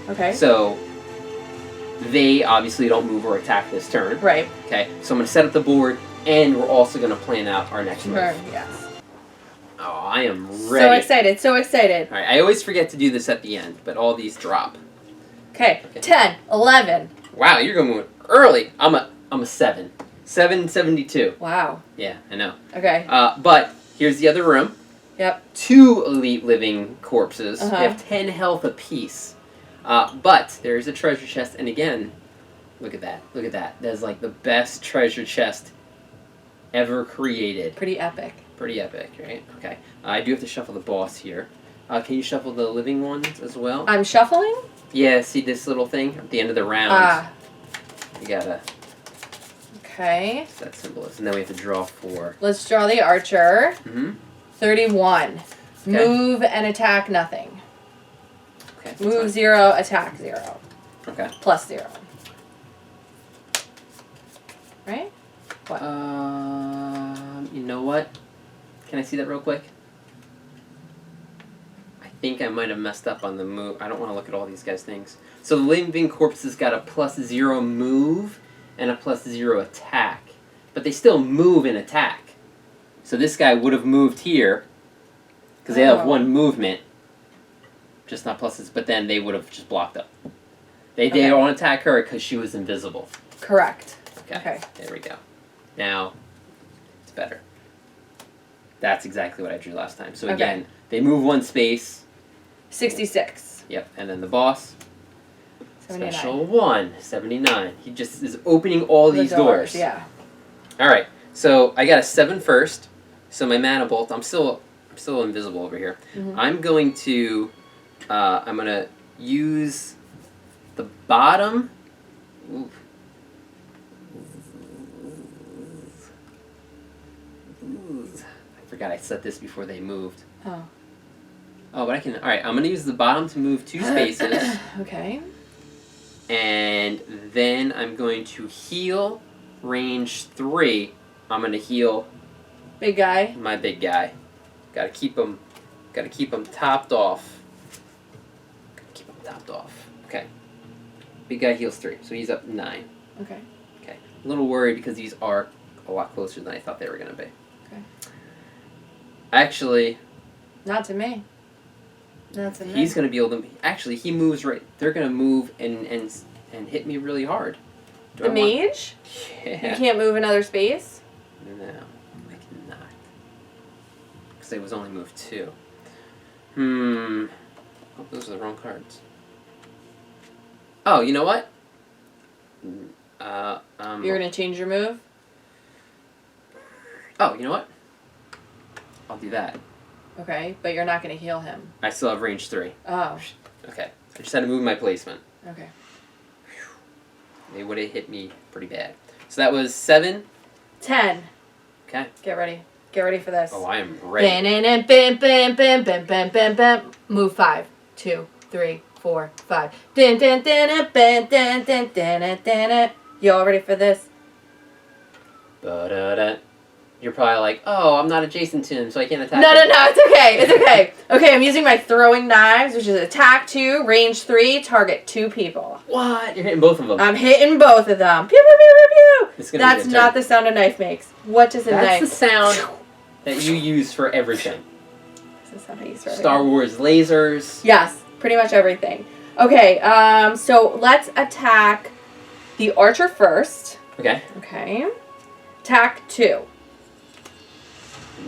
Okay. So they obviously don't move or attack this turn. Right. Okay, so I'm going to set up the board, and we're also going to plan out our next move. Turn, yes. Oh, I am So ready. excited, so excited. Alright, I always forget to do this at the end, but all these drop. Okay, 10, 11. Wow, you're going early. I'm a 7. 772. Wow. Yeah, I know. Okay. But here's the other room. Yep. 2 elite living corpses. Uh-huh. They have 10 health apiece. But there's a treasure chest, and again, look at that. Look at that. That's like the best treasure chest ever created. Pretty epic. Pretty epic, right? Okay. I do have to shuffle the boss here. Can you shuffle the living ones as well? I'm shuffling? Yeah, see this little thing at the end of the round? Ah. You gotta... Okay. That symbol is. And then we have to draw 4. Let's draw the archer. Mm-hmm. 31. Okay. Move and attack nothing. Okay. Move 0, attack 0. Okay. Plus 0. Right? What? You know what? Can I see that real quick? I think I might have messed up on the move. I don't want to look at all these guys' things. So the living corpses got a +0 move and a +0 attack. But they still move and attack. So this guy would have moved here because they have 1 movement. Just not pluses, but then they would have just blocked up. They don't attack her because she was invisible. Correct. Okay. There we go. Now, it's better. That's exactly what I drew last time. So again, they move 1 space. 66. Yep, and then the boss. 79. Special 1, 79. He just is opening all these doors. Yeah. All right. So I got a 7 first. So my mana bolt. I'm still invisible over here. Mm-hmm. I'm going to use the bottom. Ooh. I forgot I set this before they moved. Oh. Oh, but I can. All right, I'm going to use the bottom to move 2 spaces. Okay. And then I'm going to heal range 3. I'm going to heal Big guy. my big guy. Got to keep him topped off. Okay. Big guy heals 3, so he's up 9. Okay. Okay. A little worried because these are a lot closer than I thought they were going to be. Okay. Actually, Not to me. Not to me. he's going to be able to... Actually, he moves right... They're going to move and hit me really hard. The mage? Yeah. You can't move another space? No, I cannot. Because they was only moved 2. Oh, those are the wrong cards. Oh, you know what? You're going to change your move? Oh, you know what? I'll do that. Okay, but you're not going to heal him. I still have range 3. Oh. Okay. I just had to move my placement. Okay. They would have hit me pretty bad. So that was 7. 10. Okay. Get ready. Get ready for this. Oh, I am ready. Bam, bam, bam, bam, bam, bam, bam. Move 5, 2, 3, 4, 5. Dun, dun, dun, dun, dun, dun, dun, dun, dun, dun. You all ready for this? Ba-da-da. You're probably like, oh, I'm not adjacent to him, so I can't attack No, him. it's okay. It's okay. Okay, I'm using my throwing knives, which is attack 2, range 3, target 2 people. What? You're hitting both of them. I'm hitting both of them. Pew, pew, pew, pew, pew. That's That's not the sound a knife makes. What does a knife? That's the sound that you use for everything. This is how I use for everything. Star Wars lasers. Yes, pretty much everything. Okay, so let's attack the archer first. Okay. Okay. Attack 2.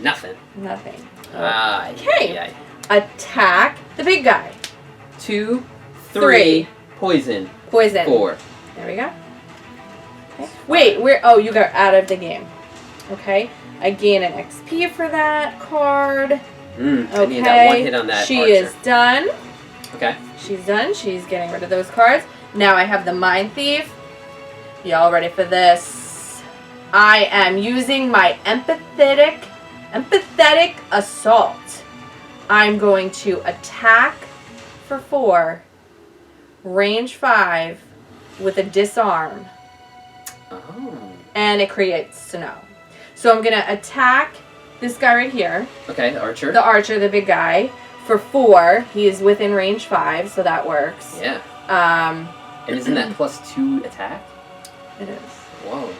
Nothing. Nothing. Okay. Attack the big guy. 2, 3, poison. Poison. 4. There we go. Okay. Wait, oh, you got out of the game. Okay. I gain an XP for that card. I need that 1 hit on that She archer. is done. Okay. She's done. She's getting rid of those cards. Now I have the Mind Thief. Y'all ready for this? I am using my empathetic assault. I'm going to attack for 4, range 5 with a disarm. Oh. And it creates snow. So I'm going to attack this guy right here. Okay, the archer. The archer, the big guy. For 4, he is within range 5, so that works. Yeah. And isn't that +2 attack? It is. Whoa.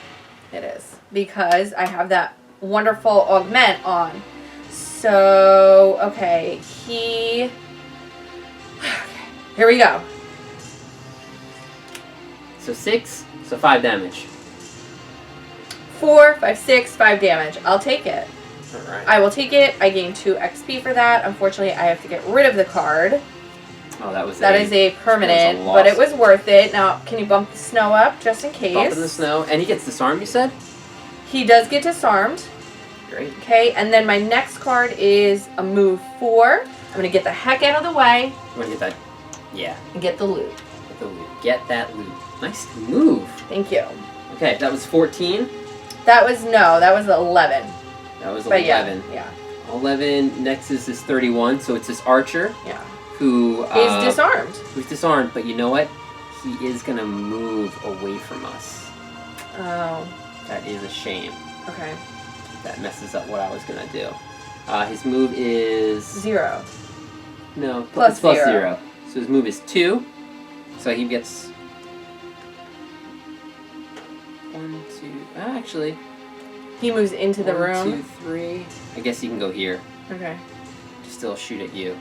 It is. Because I have that wonderful augment on. So, okay, here we go. So 6, so 5 damage. 4, 5, 6, 5 damage. I'll take it. Alright. I will take it. I gain 2 XP for that. Unfortunately, I have to get rid of the card. Oh, that is a permanent, but it was worth it. Now, can you bump the snow up just in case? Bump in the snow. And he gets disarmed, you said? He does get disarmed. Great. Okay, and then my next card is a move 4. I'm going to get the heck out of the way. You want to get that? Yeah. And get the loot. Get the loot. Get that loot. Nice move. Thank you. Okay, that was 14. That was 11. That was But 11. Yeah. 11. Next is this 31. So it's this archer. Yeah. Who he's disarmed. Who's disarmed, but you know what? He is gonna move away from us. Oh. That is a shame. Okay. That messes up what I was gonna do. His move is 0. No, Plus it's plus 0. 0. So his move is 2. So he gets 1, 2. Actually, He moves into the 1, room. 2, 3. I guess he can go here. Okay. To still shoot at you.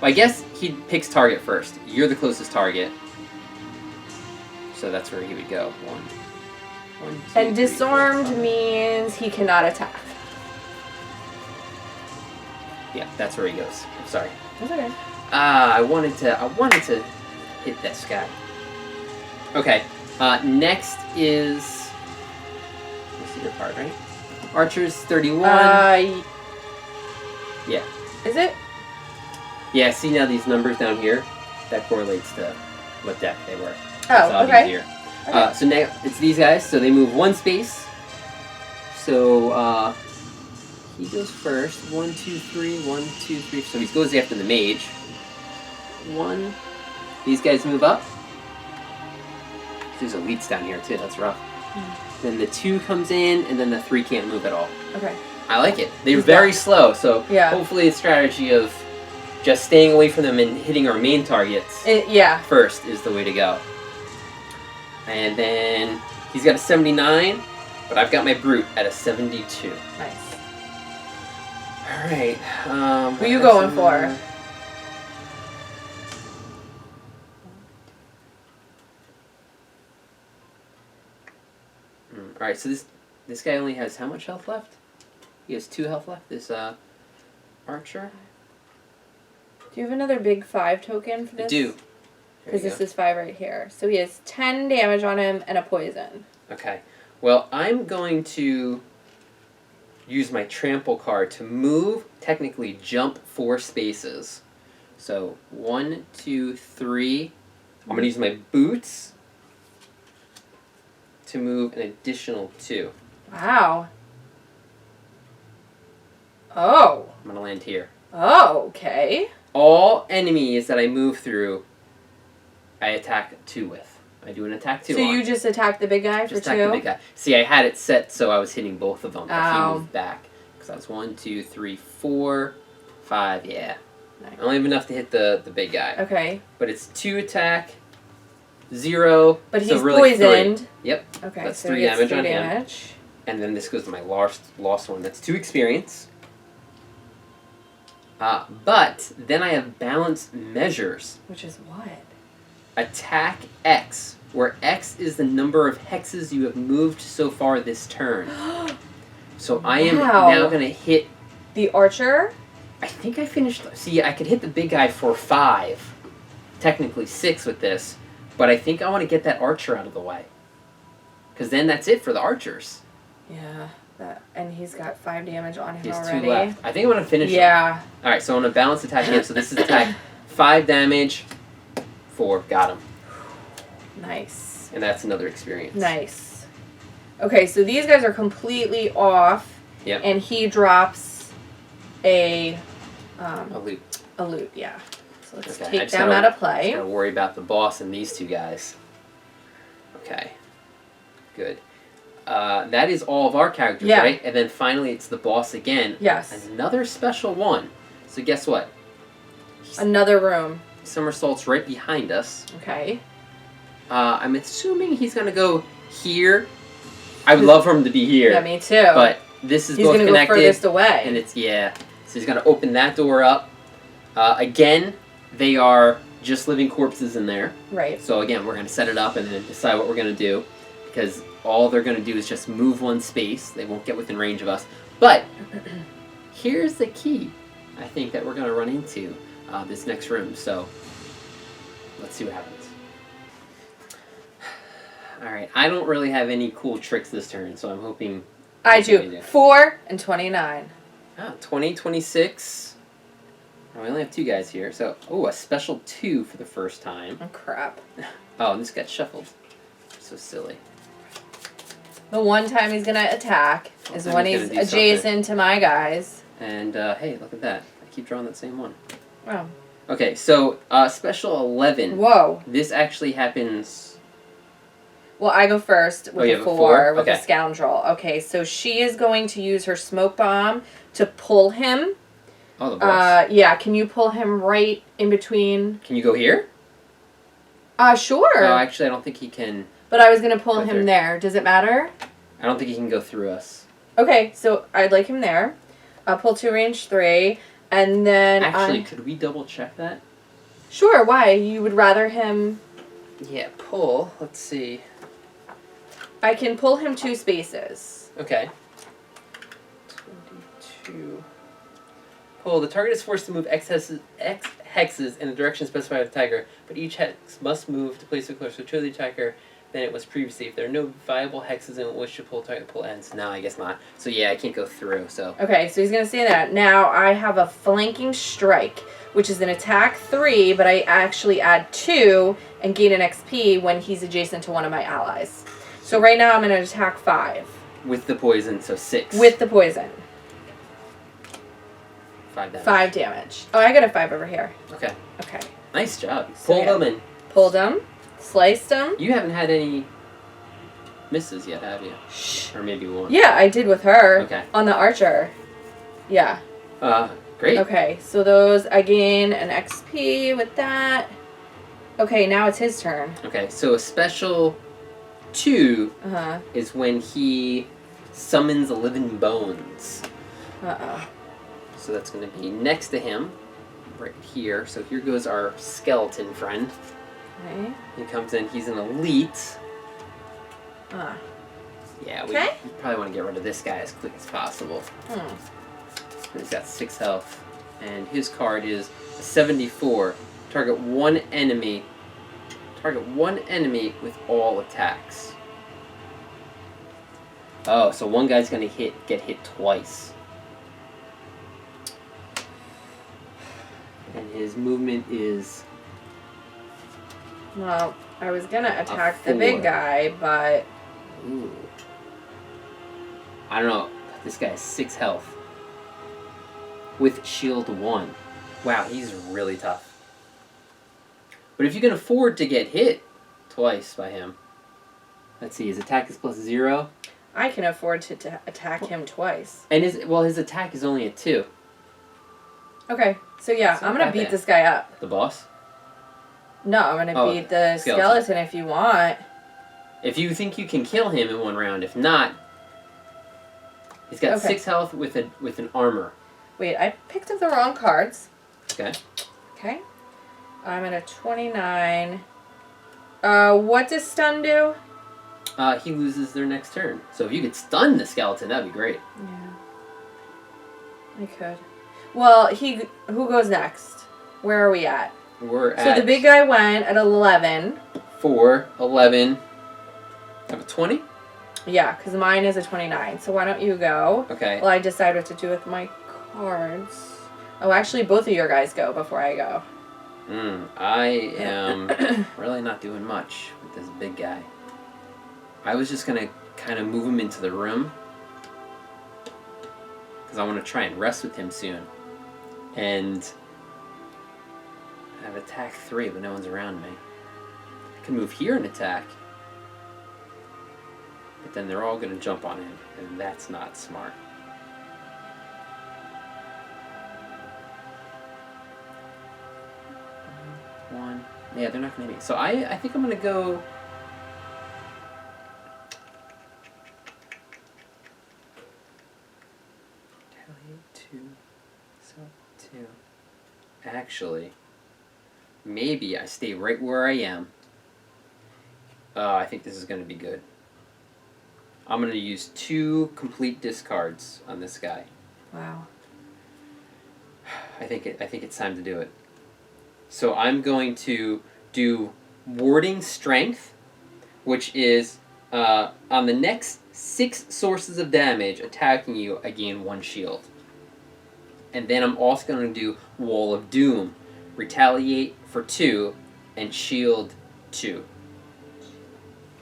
Well, I guess he picks target first. You're the closest target. So that's where he would go. 1, 2, And 3, disarmed 4, 5. means he cannot attack. Yeah, that's where he goes. I'm sorry. That's okay. I wanted to hit this guy. Okay. Next is this is your card, right? Archer's 31. Yeah. Is it? Yeah, see now these numbers down here? That correlates to what deck they were. Oh, okay. Easier. Okay. So now it's these guys, so they move 1 space. So he goes first. 1, 2, 3, 1, 2, 3. So he goes after the mage. 1. These guys move up. There's elites down here too, that's rough. Then the 2 comes in, and then the 3 can't move at all. Okay. I like it. They're very slow, so Yeah. hopefully a strategy of just staying away from them and hitting our main targets Yeah. first is the way to go. And then he's got a 79, but I've got my brute at a 72. Nice. Alright. Who you going for? Alright, so this guy only has how much health left? He has 2 health left, this archer. Do you have another big 5 token for this? I do. Because this is 5 right here. So he has 10 damage on him and a poison. Okay. Well, I'm going to use my trample card to move, technically jump 4 spaces. So 1, 2, 3. I'm going to use my boots to move an additional 2. Wow. Oh. I'm going to land here. Oh, okay. All enemies that I move through, I attack 2 with. I do an attack 2 So on. you just attack the big guy for Just 2? attack the big guy. See, I had it set so I was hitting both of them, but he Oh. moved back. Because that was 1, 2, 3, 4, 5, yeah. Nice. I only have enough to hit the big guy. Okay. But it's 2 attack, 0. But so he's really poisoned. 3. Yep. Okay, That's so 3 he gets damage 3 on him. damage. And then this goes to my lost one. That's 2 experience. But then I have balance measures. Which is what? Attack X, where X is the number of hexes you have moved so far this turn. So I am Wow. now going to hit... The archer? I think I finished... See, I could hit the big guy for 5. Technically 6 with this. But I think I want to get that archer out of the way. Because then that's it for the archers. Yeah. And he's got 5 damage on him He has already. 2 left. I think I'm going to finish him. Yeah. Alright, so I'm going to balance attack again. So this is attack 5 damage, 4. Got him. Nice. And that's another experience. Nice. Okay, so these guys are completely off. Yep. And he drops a loot. A loot, yeah. So let's Okay, I take just them gotta- out of play. Gotta worry about the boss and these 2 guys. Okay. Good. That is all of our characters, Yeah. right? And then finally it's the boss again. Yes. Another special one. So guess what? Another room. Somersault's right behind us. Okay. I'm assuming he's gonna go here. I would love for him to be here. Yeah, me too. But this is he's both gonna connected. go furthest away. And it's, yeah. So he's gonna open that door up. Again, they are just living corpses in there. Right. So again, we're going to set it up and then decide what we're going to do. Because all they're going to do is just move 1 space. They won't get within range of us. But here's the key, I think, that we're going to run into this next room. So let's see what happens. All right, I don't really have any cool tricks this turn, so I'm hoping... I do. 4 and 29. Ah, 20, 26. Oh, we only have 2 guys here, so... Oh, a special 2 for the first time. Oh, crap. Oh, and this got shuffled. So silly. The one time he's going to attack is when he's adjacent to my guys. And, hey, look at that. I keep drawing that same one. Wow. Okay, so, special 11. Whoa. This actually happens... Well, I go first with a a 4 with okay. a scoundrel. Okay, so she is going to use her smoke bomb to pull him. Oh, the boss. Yeah, can you pull him right in between? Can you go here? Sure. Oh, actually, I don't think he can... But I was going to pull him there. Does it matter? I don't think he can go through us. Okay, so I'd like him there. I'll pull 2 range 3, and then... Actually, could we double check that? Sure, why? You would rather him... Yeah, pull. Let's see. I can pull him 2 spaces. Okay. 22. Pull. The target is forced to move X hexes in the direction specified by the attacker, but each hex must move to place it closer to the attacker than it was previously. If there are no viable hexes in which to pull, target pull ends. No, I guess not. So yeah, I can't go through, so... Okay, so he's going to say that. Now, I have a flanking strike, which is an attack 3, but I actually add 2 and gain an XP when he's adjacent to one of my allies. So right now I'm going to attack 5. With the poison, so 6. With the poison. 5 damage. 5 damage. Oh, I got a 5 over here. Okay. Okay. Nice job. So, Pulled them in. Pulled him. Sliced him. You haven't had any misses yet, have you? Shh. Or maybe one. Yeah, I did with her. Okay. On the archer. Yeah. Great. Okay, so those, I gain an XP with that. Okay, now it's his turn. Okay, so a special 2 Uh-huh. is when he summons 11 bones. Uh-oh. So that's going to be next to him, right here. So here goes our skeleton friend. Okay. He comes in, he's an elite. Ah. Yeah, we Okay. probably want to get rid of this guy as quick as possible. He's got 6 health. And his card is a 74. Target one enemy with all attacks. Oh, so one guy's gonna get hit twice. And his movement is... Well, I was gonna attack the big guy, but... Ooh. I don't know. This guy has 6 health. With shield 1. Wow, he's really tough. But if you can afford to get hit twice by him... Let's see, his attack is +0. I can afford to attack him twice. And his attack is only a 2. Okay, so yeah, It's not I'm gonna that beat bad. this guy up. The boss? No, I'm gonna beat the skeleton if you want. If you think you can kill him in one round, if not, he's got Okay. 6 health with an armor. Wait, I picked up the wrong cards. Okay. Okay. I'm at a 29. What does stun do? He loses their next turn. So if you could stun the skeleton, that'd be great. Yeah. I could. Well, who goes next? Where are we at? We're at... So the big guy went at 11. 4, 11. Have a 20? Yeah, because mine is a 29. So why don't you go? Okay. Well, I decide what to do with my cards. Oh, actually, both of your guys go before I go. I am really not doing much with this big guy. I was just going to kind of move him into the room. Because I want to try and rest with him soon. And I have attack 3, but no one's around me. I can move here and attack. But then they're all going to jump on him. And that's not smart. One. Yeah, they're not going to hit me. So I think I'm going to go... Actually, maybe I stay right where I am. I think this is going to be good. I'm going to use 2 complete discards on this guy. Wow. I think it's time to do it. So I'm going to do Warding Strength, which is on the next 6 sources of damage attacking you, I gain 1 shield. And then I'm also going to do Wall of Doom, Retaliate for 2, and Shield 2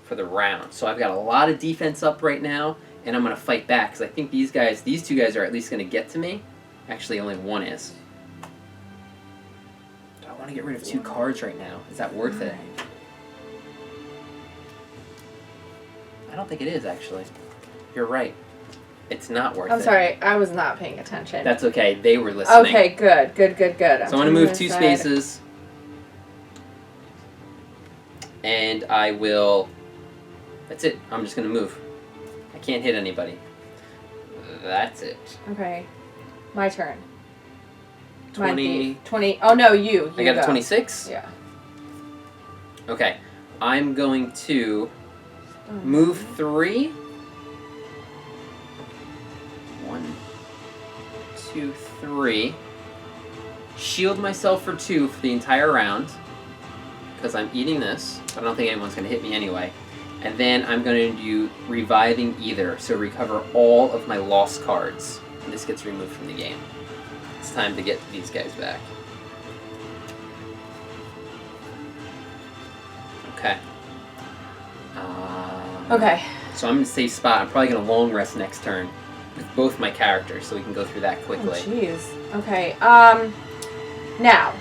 for the round. So I've got a lot of defense up right now, and I'm going to fight back, because I think these 2 guys are at least going to get to me. Actually, only one is. Do I want to get rid of 2 cards right now? Is that worth it? I don't think it is, actually. You're right. It's not worth it. I'm sorry, I was not paying attention. That's okay. They were listening. Okay, good. So I'm going to move 2 spaces. And I will... That's it. I'm just going to move. I can't hit anybody. That's it. Okay. My turn. 20... 20... Oh, no, you. I got a 26? Yeah. Okay. I'm going to move 3. 1, 2, 3. Shield myself for 2 for the entire round, because I'm eating this, but I don't think anyone's going to hit me anyway. And then I'm going to do Reviving Either, so recover all of my lost cards. And this gets removed from the game. It's time to get these guys back. Okay. Okay. So I'm in a safe spot. I'm probably going to long rest next turn with both my characters, so we can go through that quickly. Oh, jeez. Okay. Now,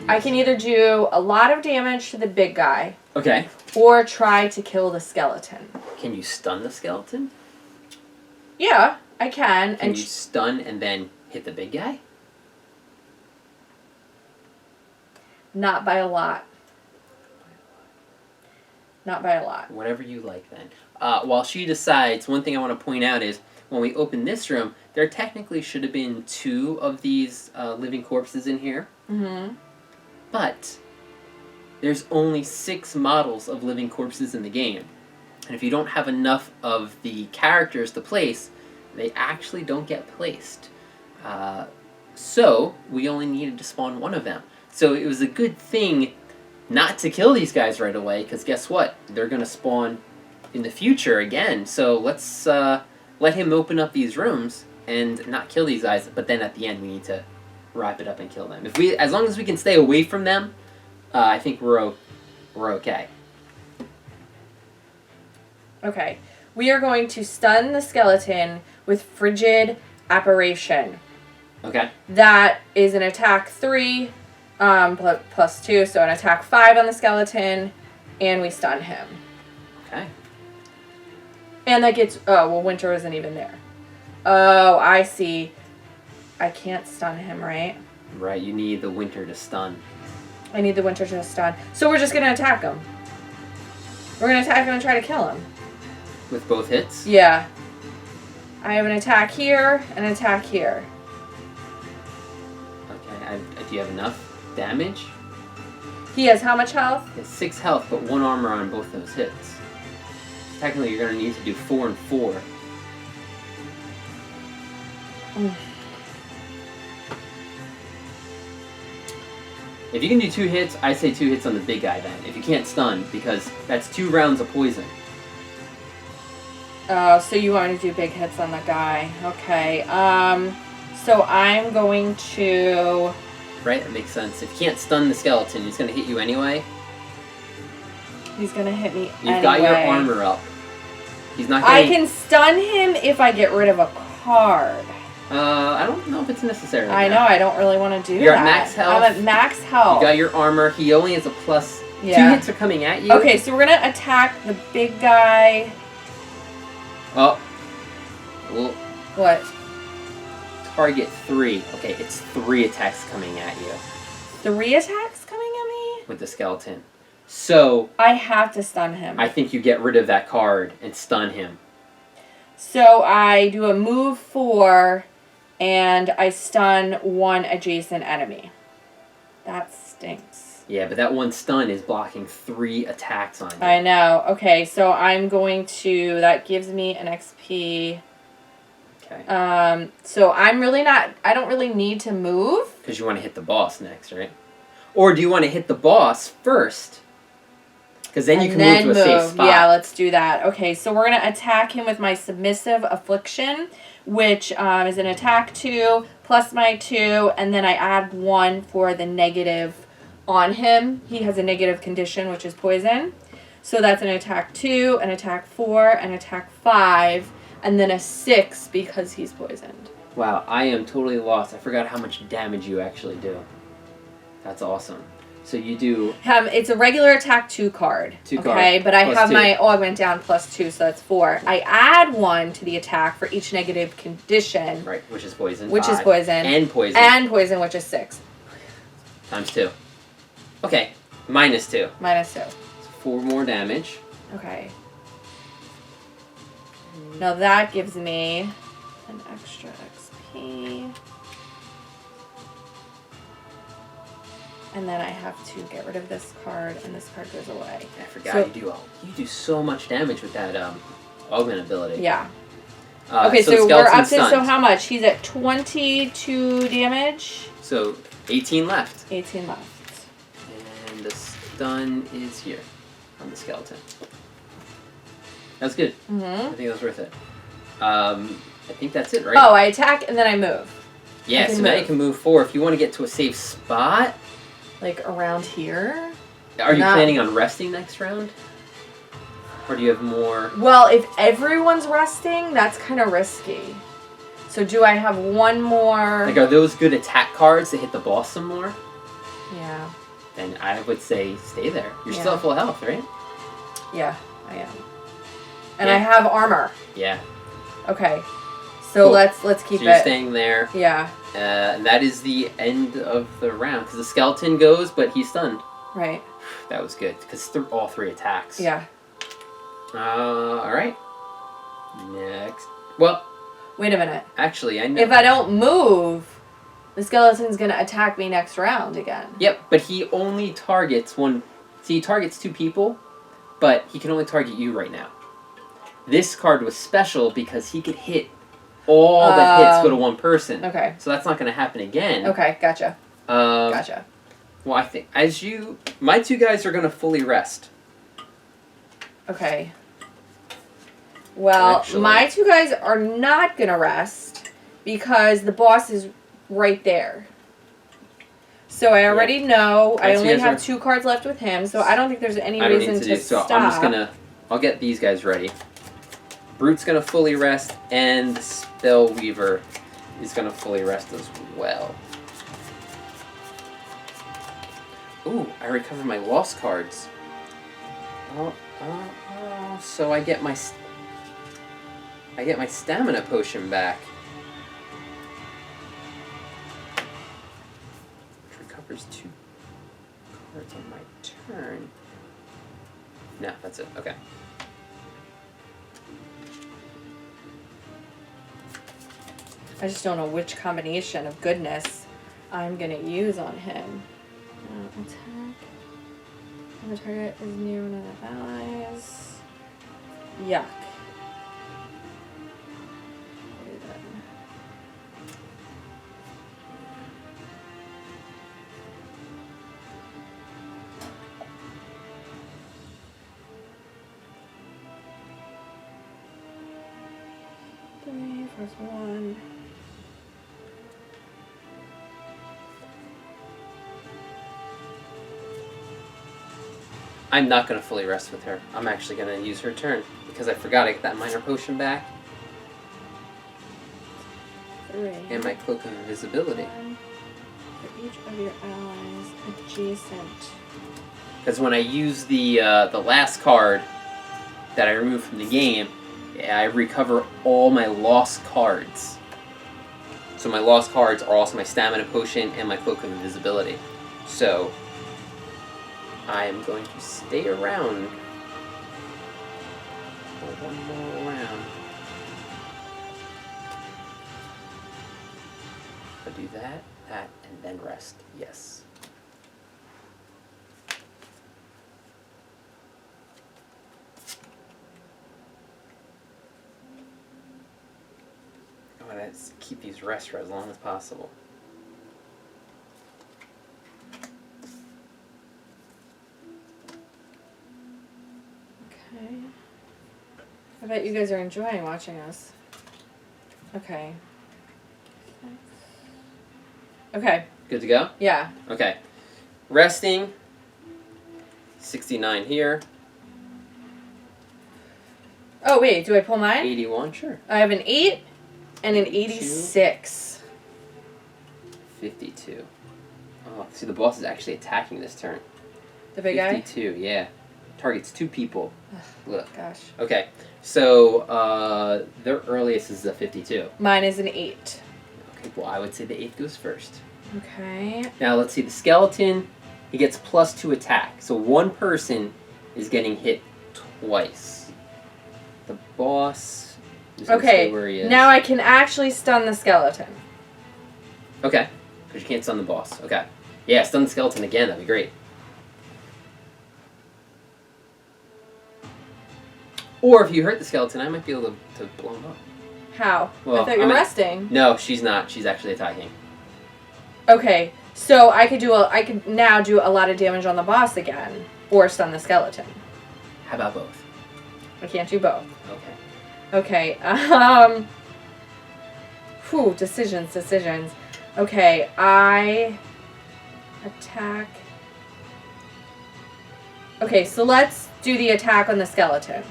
I can either do a lot of damage to the big guy. Okay. Or try to kill the skeleton. Can you stun the skeleton? Yeah, I can. Can you stun and then hit the big guy? Not by a lot. Not by a lot. Whatever you like then. While she decides, one thing I want to point out is when we open this room, there technically should have been 2 of these living corpses in here. Mm-hmm. But there's only 6 models of living corpses in the game. And if you don't have enough of the characters to place, they actually don't get placed. So we only needed to spawn 1 of them. So it was a good thing not to kill these guys right away, because guess what? They're going to spawn in the future again. So let's let him open up these rooms and not kill these guys, but then at the end we need to wrap it up and kill them. As long as we can stay away from them, I think we're okay. Okay. We are going to stun the skeleton with Frigid Apparition. Okay. That is an attack 3 plus 2, so an attack 5 on the skeleton, and we stun him. Okay. And that gets... Oh, well, Winter isn't even there. Oh, I see. I can't stun him, right? Right, you need the Winter to stun. I need the Winter to stun. So we're just going to attack him. We're going to attack him and try to kill him. With both hits? Yeah. I have an attack here, and an attack here. Okay, do you have enough damage? He has how much health? He has 6 health, but 1 armor on both those hits. Technically, you're going to need to do 4 and 4. If you can do 2 hits, I say 2 hits on the big guy then. If you can't stun, because that's 2 rounds of poison. Oh, so you want to do big hits on the guy. Okay. So I'm going to... Right, that makes sense. If you can't stun the skeleton, he's going to hit you anyway. He's going to hit me You've got your armor up. He's not I can stun him if I get rid of a card. I don't know if it's necessary. I know, I don't really want to do You're that. at max health. I'm at max health. You got your armor. He only has a plus. Yeah. 2 hits are coming at you. Okay, so we're going to attack the big guy. Oh. Well, What? target 3. Okay, it's 3 attacks coming at you. 3 attacks coming at me? With the skeleton. So... I have to stun him. I think you get rid of that card and stun him. So I do a move 4, and I stun 1 adjacent enemy. That stinks. Yeah, but that 1 stun is blocking 3 attacks on you. I know. Okay, so I'm going to... That gives me an XP... Okay. So I don't really need to move. Because you want to hit the boss next, right? Or do you want to hit the boss first? Because then you can move to a safe spot. Yeah, let's do that. Okay, so we're going to attack him with my Submissive Affliction, which is an attack 2 plus my 2, and then I add 1 for the negative on him. He has a negative condition, which is poison. So that's an attack 2, an attack 4, an attack 5, and then a 6 because he's poisoned. Wow, I am totally lost. I forgot how much damage you actually do. That's awesome. So you do... It's a regular attack 2 card. 2 cards. Okay, but I have 2. my augment down plus 2, so that's 4. I add 1 to the attack for each negative condition. Right, which is poison. Which is poison. And poison. And poison, which is 6. Times 2. Okay, minus 2. Minus 2. So 4 more damage. Okay. Now that gives me an extra XP. And then I have to get rid of this card, and this card goes away. I forgot you do so much damage with that augment ability. Yeah. Okay, so we're up to so how much? He's at 22 damage. So 18 left. 18 left. And the stun is here on the skeleton. That's good. Mm-hmm. I think that was worth it. I think that's it, right? Oh, I attack and then I move. Yeah, so now you can move forward. If you want to get to a safe spot. Like around here? Are you planning on resting next round? Or do you have more? Well, if everyone's resting, that's kind of risky. So do I have one more? Like, are those good attack cards to hit the boss some more? Yeah. Then I would say stay there. You're still at full health, right? Yeah, I am. And I have armor. Yeah. Okay. So cool. let's keep so you're it. Staying there. Yeah. And that is the end of the round. Because the skeleton goes, but he's stunned. Right. That was good. Because all 3 attacks. Yeah. Alright. Next. Well. Wait a minute. Actually, I know. If I don't move, the skeleton's going to attack me next round again. Yep, but he only targets one. See, he targets 2 people, but he can only target you right now. This card was special because he could hit all the hits go to one person. Okay. So that's not going to happen again. Okay, gotcha. Gotcha. Well, I think my 2 guys are going to fully rest. Okay. Well, my 2 guys are not going to rest because the boss is right there. So I already know. I only have 2 cards left with him, so I don't think there's any reason to stop. So I'm just going to... I'll get these guys ready. Brute's going to fully rest, and the Spellweaver is going to fully rest as well. Ooh, I recovered my lost cards. So I get my stamina potion back. Which recovers 2 cards on my turn. No, that's it. Okay. I just don't know which combination of goodness I'm going to use on him. Attack. When the target is near one of the allies. Yuck. Three plus 1. I'm not going to fully rest with her. I'm actually going to use her turn because I forgot to get that minor potion back. 3. And my Cloak of Invisibility. For each of your allies adjacent. Because when I use the last card that I removed from the game, I recover all my lost cards. So my lost cards are also my Stamina Potion and my Cloak of Invisibility. So I am going to stay around for one more round. I'll do that, and then rest. Yes. Let's keep these rest for as long as possible. Okay. I bet you guys are enjoying watching us. Okay. Okay. Good to go? Yeah. Okay. Resting. 69 here. Oh, wait. Do I pull mine? 81, sure. I have an 8 and an 86. 52. Oh, see, the boss is actually attacking this turn. The big guy? 52, yeah. Targets 2 people. Look. Gosh. Okay, so their earliest is a 52. Mine is an 8. Okay, well, I would say the 8th goes first. Okay. Now, let's see. The skeleton, he gets +2 attack. So one person is getting hit twice. The boss is gonna stay where he is. Now I can actually stun the skeleton. Okay, because you can't stun the boss. Okay. Yeah, stun the skeleton again. That'd be great. Or if you hurt the skeleton, I might be able to blow him up. How? Well, I thought you were resting. No, she's not. She's actually attacking. Okay, so I could now do a lot of damage on the boss again, or stun the skeleton. How about both? I can't do both. Okay. Okay. Decisions. Okay, I attack. Okay, so let's do the attack on the skeleton.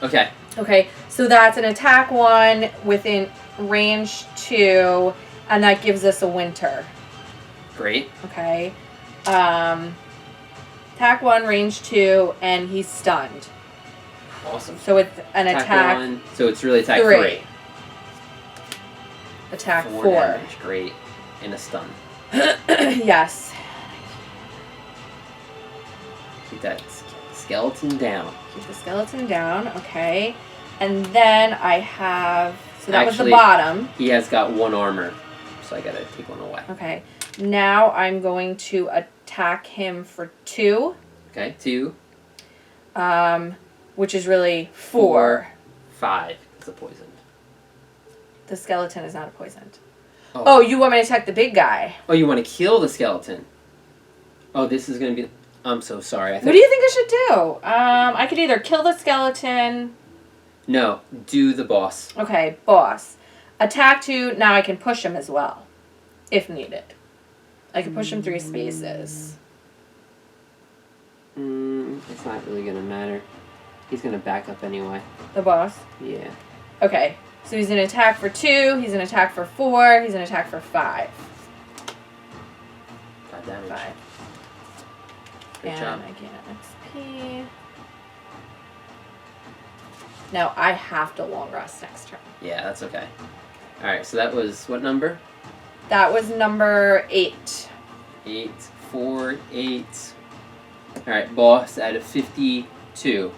Okay. Okay, so that's an attack 1 within range 2, and that gives us a winter. Great. Okay. Attack 1, range 2, and he's stunned. Awesome. So it's an attack 1. So it's really attack 3. 3. Attack 4. Damage. Great. And a stun. Yes. Keep that skeleton down. Keep the skeleton down, okay. And then I have... So that was Actually, the bottom. He has got 1 armor, so I gotta take 1 away. Okay. Now I'm going to attack him for 2. Okay, 2. Which is really 4. 5. It's a poisoned. The skeleton is not poisoned. Oh, you want me to attack the big guy? Oh, you want to kill the skeleton? Oh, this is gonna be... I'm so sorry. What do you think I should do? I could either kill the skeleton... No, do the boss. Okay, boss. Attack 2, now I can push him as well. If needed. I can push him 3 spaces. It's not really gonna matter. He's gonna back up anyway. The boss? Yeah. Okay, so he's an attack for 2, he's an attack for 4, he's an attack for 5. 5 damage. 5. Good And job. I gain an XP. Now I have to long rest next turn. Yeah, that's okay. Alright, so that was what number? That was number 8. 8, 4, 8. Alright, boss at a 52.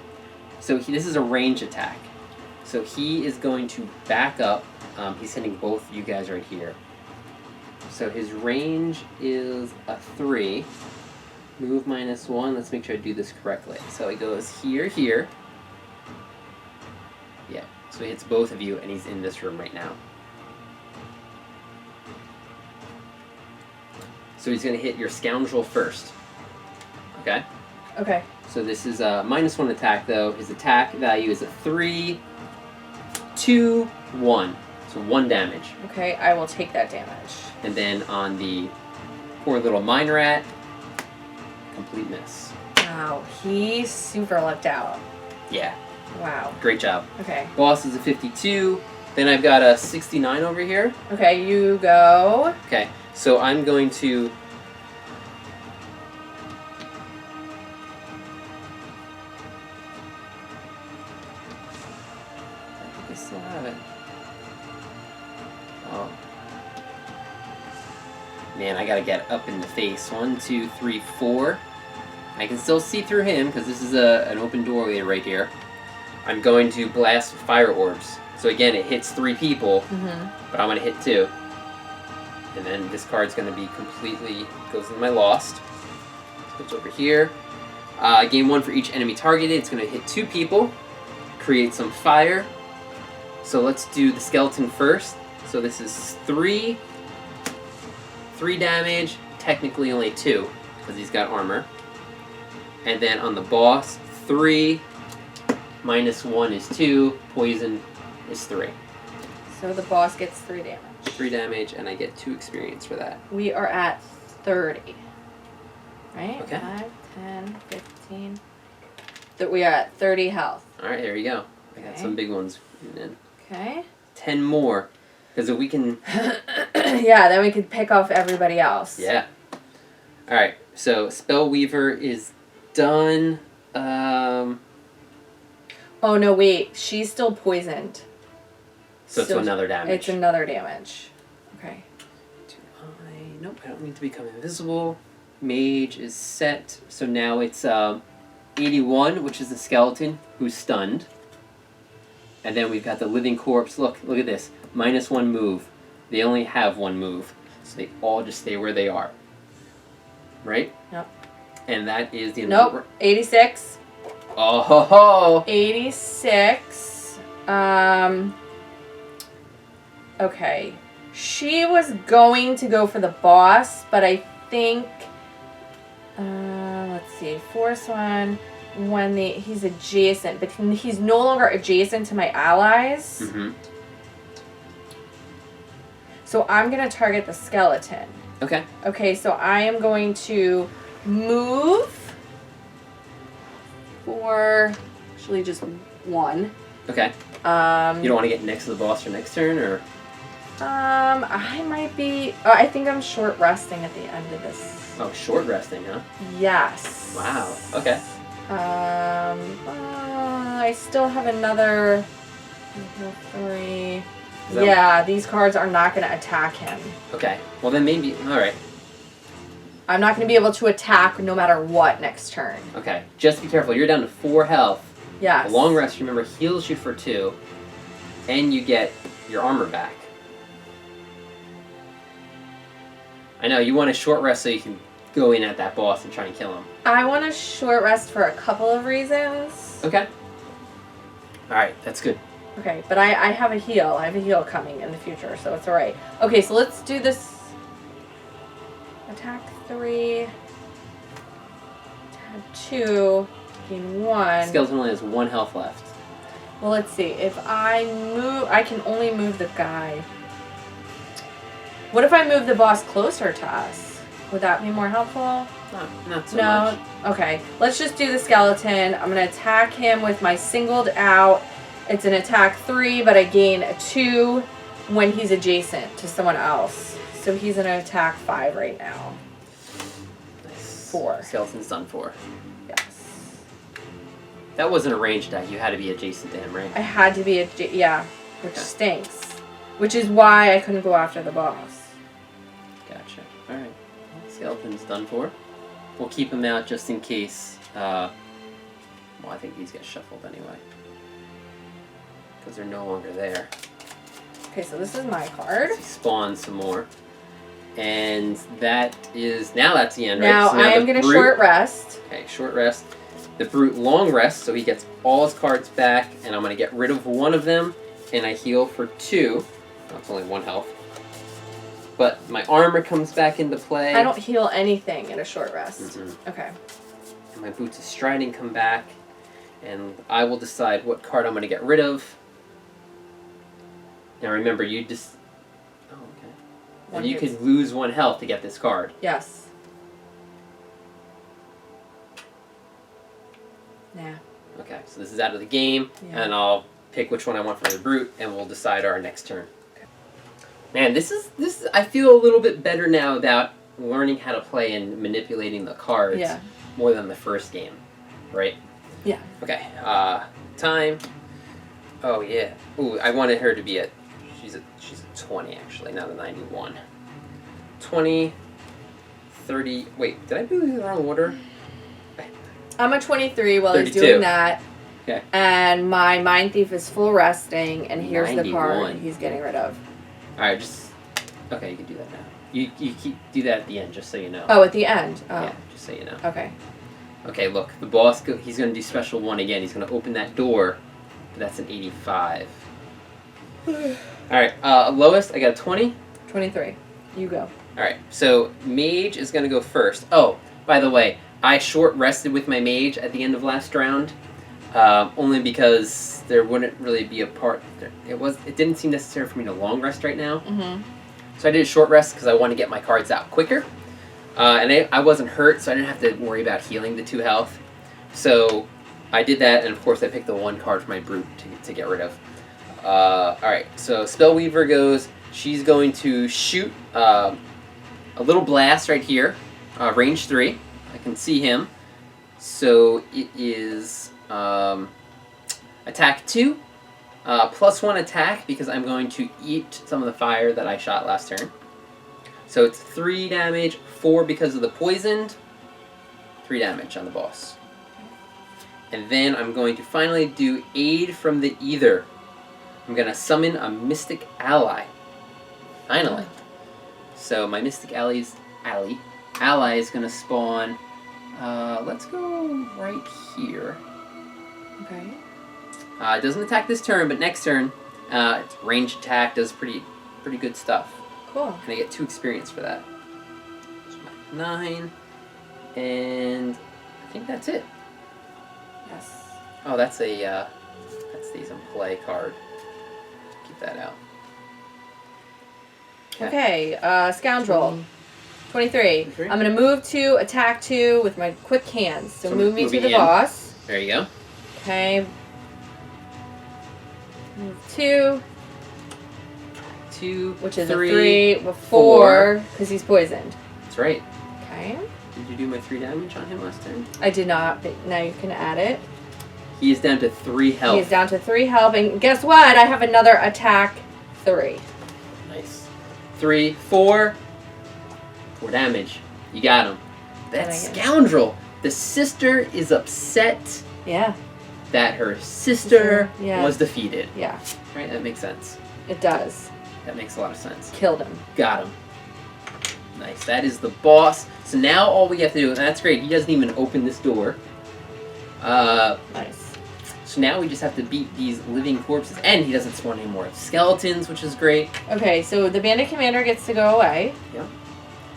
So this is a range attack. So he is going to back up. He's hitting both you guys right here. So his range is a 3. Move -1. Let's make sure I do this correctly. So he goes here, here. Yeah, so he hits both of you, and he's in this room right now. So he's going to hit your scoundrel first. Okay? Okay. So this is a -1 attack, though. His attack value is a 3, 2, 1. So 1 damage. Okay, I will take that damage. And then on the poor little mine rat, complete miss. Wow, he's super lucked out. Yeah, Wow. great job. Okay. Boss is a 52. Then I've got a 69 over here. Okay, you go. Okay, so I'm going to... I think I still have it. Oh. Man, I gotta get up in the face. 1, 2, 3, 4. I can still see through him because this is an open doorway right here. I'm going to blast fire orbs. So again, it hits 3 people, but I'm going to hit 2. And then this card's going to be completely, goes in my lost. Switch over here. Gain 1 for each enemy targeted. It's going to hit 2 people. Create some fire. So let's do the skeleton first. So this is 3 damage, technically only 2, because he's got armor. And then on the boss, 3 minus 1 is 2, poison is 3. So the boss gets 3 damage. 3 damage, and I get 2 experience for that. We are at 30. Right? Okay. 5, 10, 15. We are at 30 health. Alright, there you go. I got Okay. some big ones. And then Okay. 10 more. Because if we can... Yeah, then we could pick off everybody else. Yeah. Alright, so Spellweaver is done. Oh, no, wait. She's still poisoned. So it's another damage. It's another damage. Okay. Nope, I don't need to become invisible. Mage is set. So now it's 81, which is the skeleton who's stunned. And then we've got the living corpse. Look at this. -1 move. They only have 1 move. So they all just stay where they are. Right? Yep. And that is the end of Nope. 86. Oh ho ho! 86. Okay. She was going to go for the boss, but I think... let's see. Force 1... when he's adjacent, but he's no longer adjacent to my allies. Mm-hmm. So I'm going to target the skeleton. Okay. Okay, so I am going to move for actually just 1. Okay. You don't want to get next to the boss your next turn, or? I might be... I think I'm short resting at the end of this. Oh, short resting, huh? Yes. Wow. Okay. I still have another 3. That... Yeah, these cards are not going to attack him. Okay. Well, then maybe... Alright. I'm not going to be able to attack no matter what next turn. Okay. Just be careful. You're down to 4 health. Yes. A long rest, remember, heals you for 2. And you get your armor back. I know, you want a short rest so you can go in at that boss and try and kill him. I want a short rest for a couple of reasons. Okay. Alright, that's good. Okay, but I have a heal. I have a heal coming in the future, so it's alright. Okay, so let's do this. Attack 3. Attack 2. Gain 1. Skeleton only has 1 health left. Well, let's see. If I move... I can only move the guy. What if I move the boss closer to us? Would that be more helpful? Not so much. Okay. Let's just do the skeleton. I'm going to attack him with my singled out. It's an attack 3, but I gain a 2 when he's adjacent to someone else. So he's going to attack 5 right now. Nice. 4. Skeleton's done 4. Yes. That wasn't a ranged attack. You had to be adjacent to him, right? I had to be yeah, which stinks. Which is why I couldn't go after the boss. Gotcha. Alright. Skeleton's done for. We'll keep him out just in case. Well, I think these get shuffled anyway. Because they're no longer there. Okay, so this is my card. He spawns some more. And that is... Now that's the end, right? Now So I am going to short rest. Okay, short rest. The Brute long rest, so he gets all his cards back. And I'm going to get rid of 1 of them. And I heal for 2. That's only 1 health. But my armor comes back into play. I don't heal anything in a short rest. Mm-hmm. Okay. And my Boots of Striding come back. And I will decide what card I'm going to get rid of. Now remember, you just... Oh, okay. And you could lose 1 health to get this card. Yes. Yeah. Okay, so this is out of the game. Yeah. And I'll pick which one I want for the Brute, and we'll decide our next turn. Okay. Man, this is I feel a little bit better now about learning how to play and manipulating the cards. Yeah. More than the first game, right? Yeah. Okay, time. Oh yeah. Ooh, I wanted her to be a... She's a 20 actually, not a 91. 20, 30... Wait, did I do the wrong order? I'm a 23 while 32. he's doing that. Okay. And my Mind Thief is full resting, and here's 91. the card he's getting rid of. Alright, just... Okay, you can do that now. You do that at the end, just so you know. Oh, at the end? Oh. Yeah, just so you know. Okay. Okay, look, the boss, he's going to do special 1 again. He's going to open that door. But that's an 85. Alright, lowest, I got a 20. 23. You go. Alright, so mage is going to go first. Oh, by the way, I short rested with my mage at the end of last round. Only because there wouldn't really be a part. It didn't seem necessary for me to long rest right now. Mm-hmm. So I did a short rest because I want to get my cards out quicker. And I wasn't hurt, so I didn't have to worry about healing the 2 health. So I did that, and of course I picked the 1 card for my brute to get rid of. Alright, so Spellweaver goes. She's going to shoot a little blast right here. Range 3. I can see him. So it is attack 2. Plus 1 attack because I'm going to eat some of the fire that I shot last turn. So it's 3 damage, 4 because of the poisoned, 3 damage on the boss. And then I'm going to finally do Aid from the Ether. I'm going to summon a Mystic Ally. Finally. So my Mystic ally is going to spawn, let's go right here. Okay. It doesn't attack this turn, but next turn, it's ranged attack, does pretty good stuff. Cool. And I get 2 experience for that. So 9, and I think that's it. Yes. Oh, that's the some play card. Keep that out. Okay, Scoundrel. 23. 23. I'm going to move to attack 2 with my quick hands. So move me to moving the in. boss. There you go. Okay. Move 2, 2, which is 3, a 3, with 4, because he's poisoned. That's right. Okay. Did you do my 3 damage on him last turn? I did not, but now you can add it. He is down to 3 health. He's down to 3 health, and guess what? I have another attack 3. Nice. 3, 4. 4 damage. You got him. That Scoundrel. The sister is upset Yeah. that her sister Yeah. was defeated. Yeah. Right? That makes sense. It does. That makes a lot of sense. Killed him. Got him. Nice. That is the boss. So now all we have to do, and that's great, he doesn't even open this door. Nice. So now we just have to beat these living corpses, and he doesn't spawn any more skeletons, which is great. Okay, so the bandit commander gets to go away. Yep.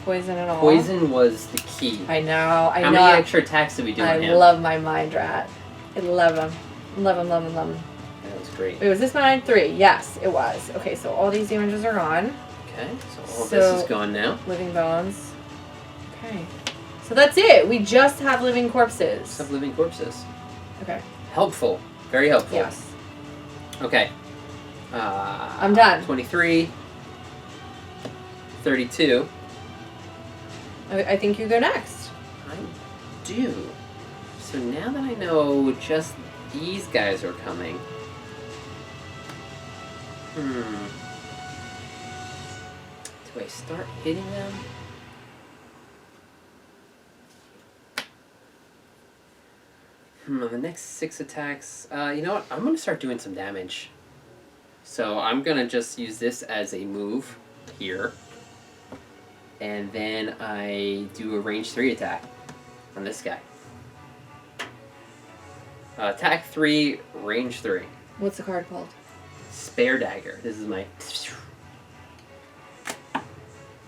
Poison and all. Poison was the key. I know. How many extra attacks did we do on him? I love my mind rat. I love him. Love him, love him, love him. That was great. Wait, was this mine? 3? Yes, it was. Okay, so all these damages are gone. Okay, so all this is gone now. Living bones. Okay. So that's it. We just have living corpses. Just have living corpses. Okay. Helpful. Very helpful. Yes. Okay. I'm done. 23. 32. I think you go next. I do. So now that I know just these guys are coming. Do I start hitting them? On the next 6 attacks, you know what? I'm going to start doing some damage. So I'm going to just use this as a move here. And then I do a range 3 attack on this guy. Attack 3, range 3. What's the card called? Spare Dagger. This is my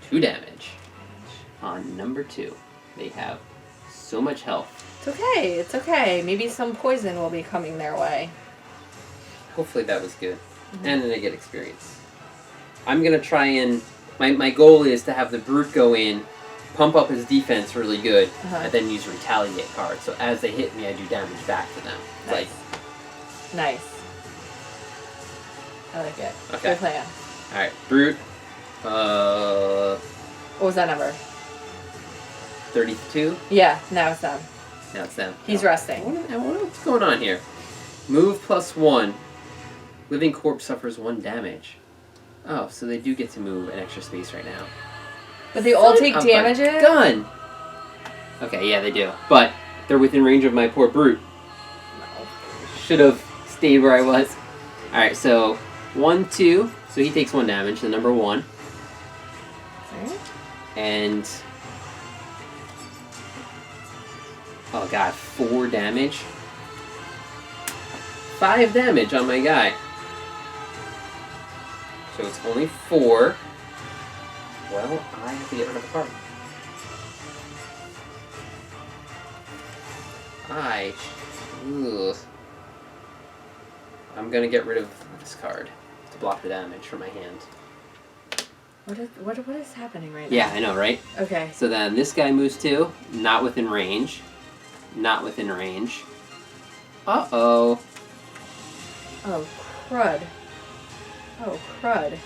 2 damage on number 2. They have so much health. It's okay. It's okay. Maybe some poison will be coming their way. Hopefully that was good. And then they get experience. I'm going to try and... My goal is to have the Brute go in, pump up his defense really good, and then use Retaliate cards. So as they hit me, I do damage back to them. Nice. Nice. I like it. Okay. Good plan. Alright, Brute. What was that number? 32? Yeah, now it's done. Now it's them. He's resting. I wonder what's going on here. Move +1. Living Corpse suffers 1 damage. Oh, so they do get to move an extra space right now. But they all take damages? Gun! Okay, yeah, they do. But they're within range of my poor Brute. Should have stayed where I was. Alright, so 1, 2. So he takes 1 damage, the number 1. Okay. And... oh god, 4 damage. 5 damage on my guy. So it's only 4. Well, I have to get rid of a card. I'm gonna get rid of this card to block the damage from my hand. What is happening right now? Yeah, I know, right? Okay. So then this guy moves too. Not within range. Not within range. Uh-oh. Oh, crud. Oh, crud.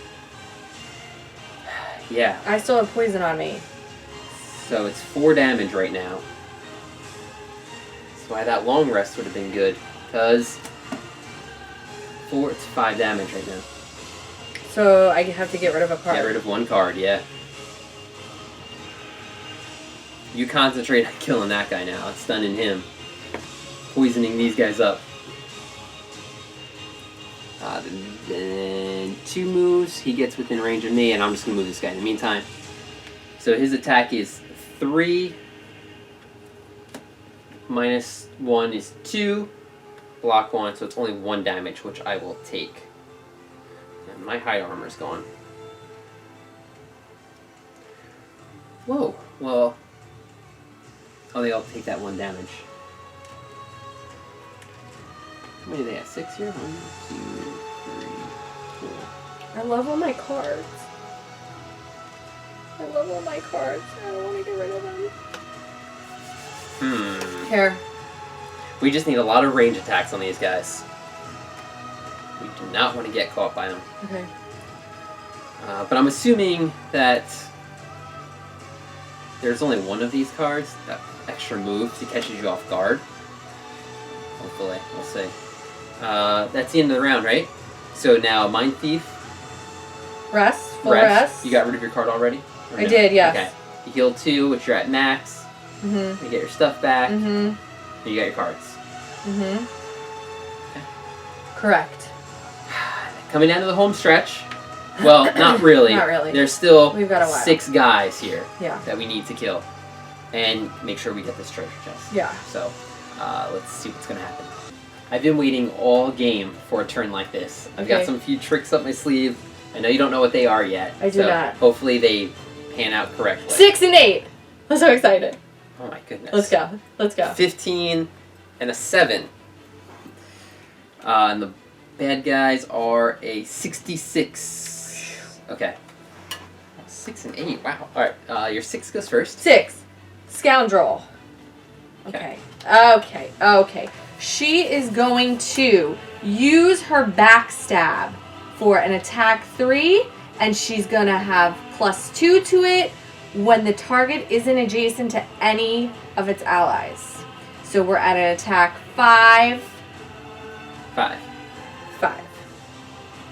Yeah. I still have poison on me. So it's 4 damage right now. That's why that long rest would have been good. Because it's 5 damage right now. So I have to get rid of a card. Get rid of 1 card, yeah. You concentrate on killing that guy now. It's stunning him. Poisoning these guys up. Then 2 moves, he gets within range of me, and I'm just going to move this guy in the meantime. So his attack is 3. Minus 1 is 2. Block 1, so it's only 1 damage, which I will take. And my hide armor is gone. Whoa, well... Oh, they all take that 1 damage. How many do they have? 6 here? 1, 2, 3, 4. I love all my cards. I love all my cards. I don't want to get rid of them. Here. We just need a lot of range attacks on these guys. We do not want to get caught by them. Okay. But I'm assuming that there's only 1 of these cards, that extra move, that catches you off guard. Hopefully, we'll see. That's the end of the round, right? So now, Mind Thief. Rest. Full rest. You got rid of your card already? I did, yes. Okay. You healed 2, which you're at max. Mm-hmm. You get your stuff back. Mm-hmm. And you got your cards. Mm-hmm. Okay. Correct. Coming down to the home stretch. Well, not really. Not really. There's still We've got a while. 6 guys here Yeah. that we need to kill. And make sure we get this treasure chest. Yeah. So, let's see what's going to happen. I've been waiting all game for a turn like this. I've got some few tricks up my sleeve. I know you don't know what they are yet. I do not. Hopefully they pan out correctly. 6 and 8. I'm so excited. Oh my goodness. Let's go. Let's go. 15 and a 7. And the bad guys are a 66. Okay. 6 and 8. Wow. Alright. Your 6 goes first. 6. Scoundrel. Okay. Okay. Okay. She is going to use her backstab for an attack 3, and she's going to have +2 to it when the target isn't adjacent to any of its allies. So we're at an attack 5. 5. 5.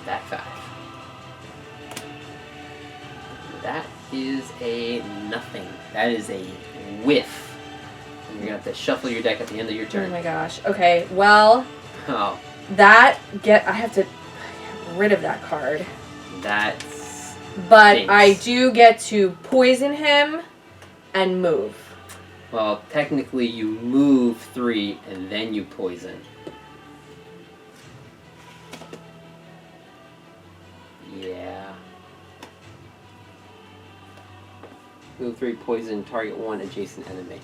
Back 5. That is a nothing. That is a whiff. And you're going to have to shuffle your deck at the end of your Oh turn. my gosh. Okay, well, Oh, I have to get rid of that card. that's... But Thanks. I do get to poison him and move. Well, technically you move 3 and then you poison. Yeah. Move 3, poison, target 1 adjacent enemy.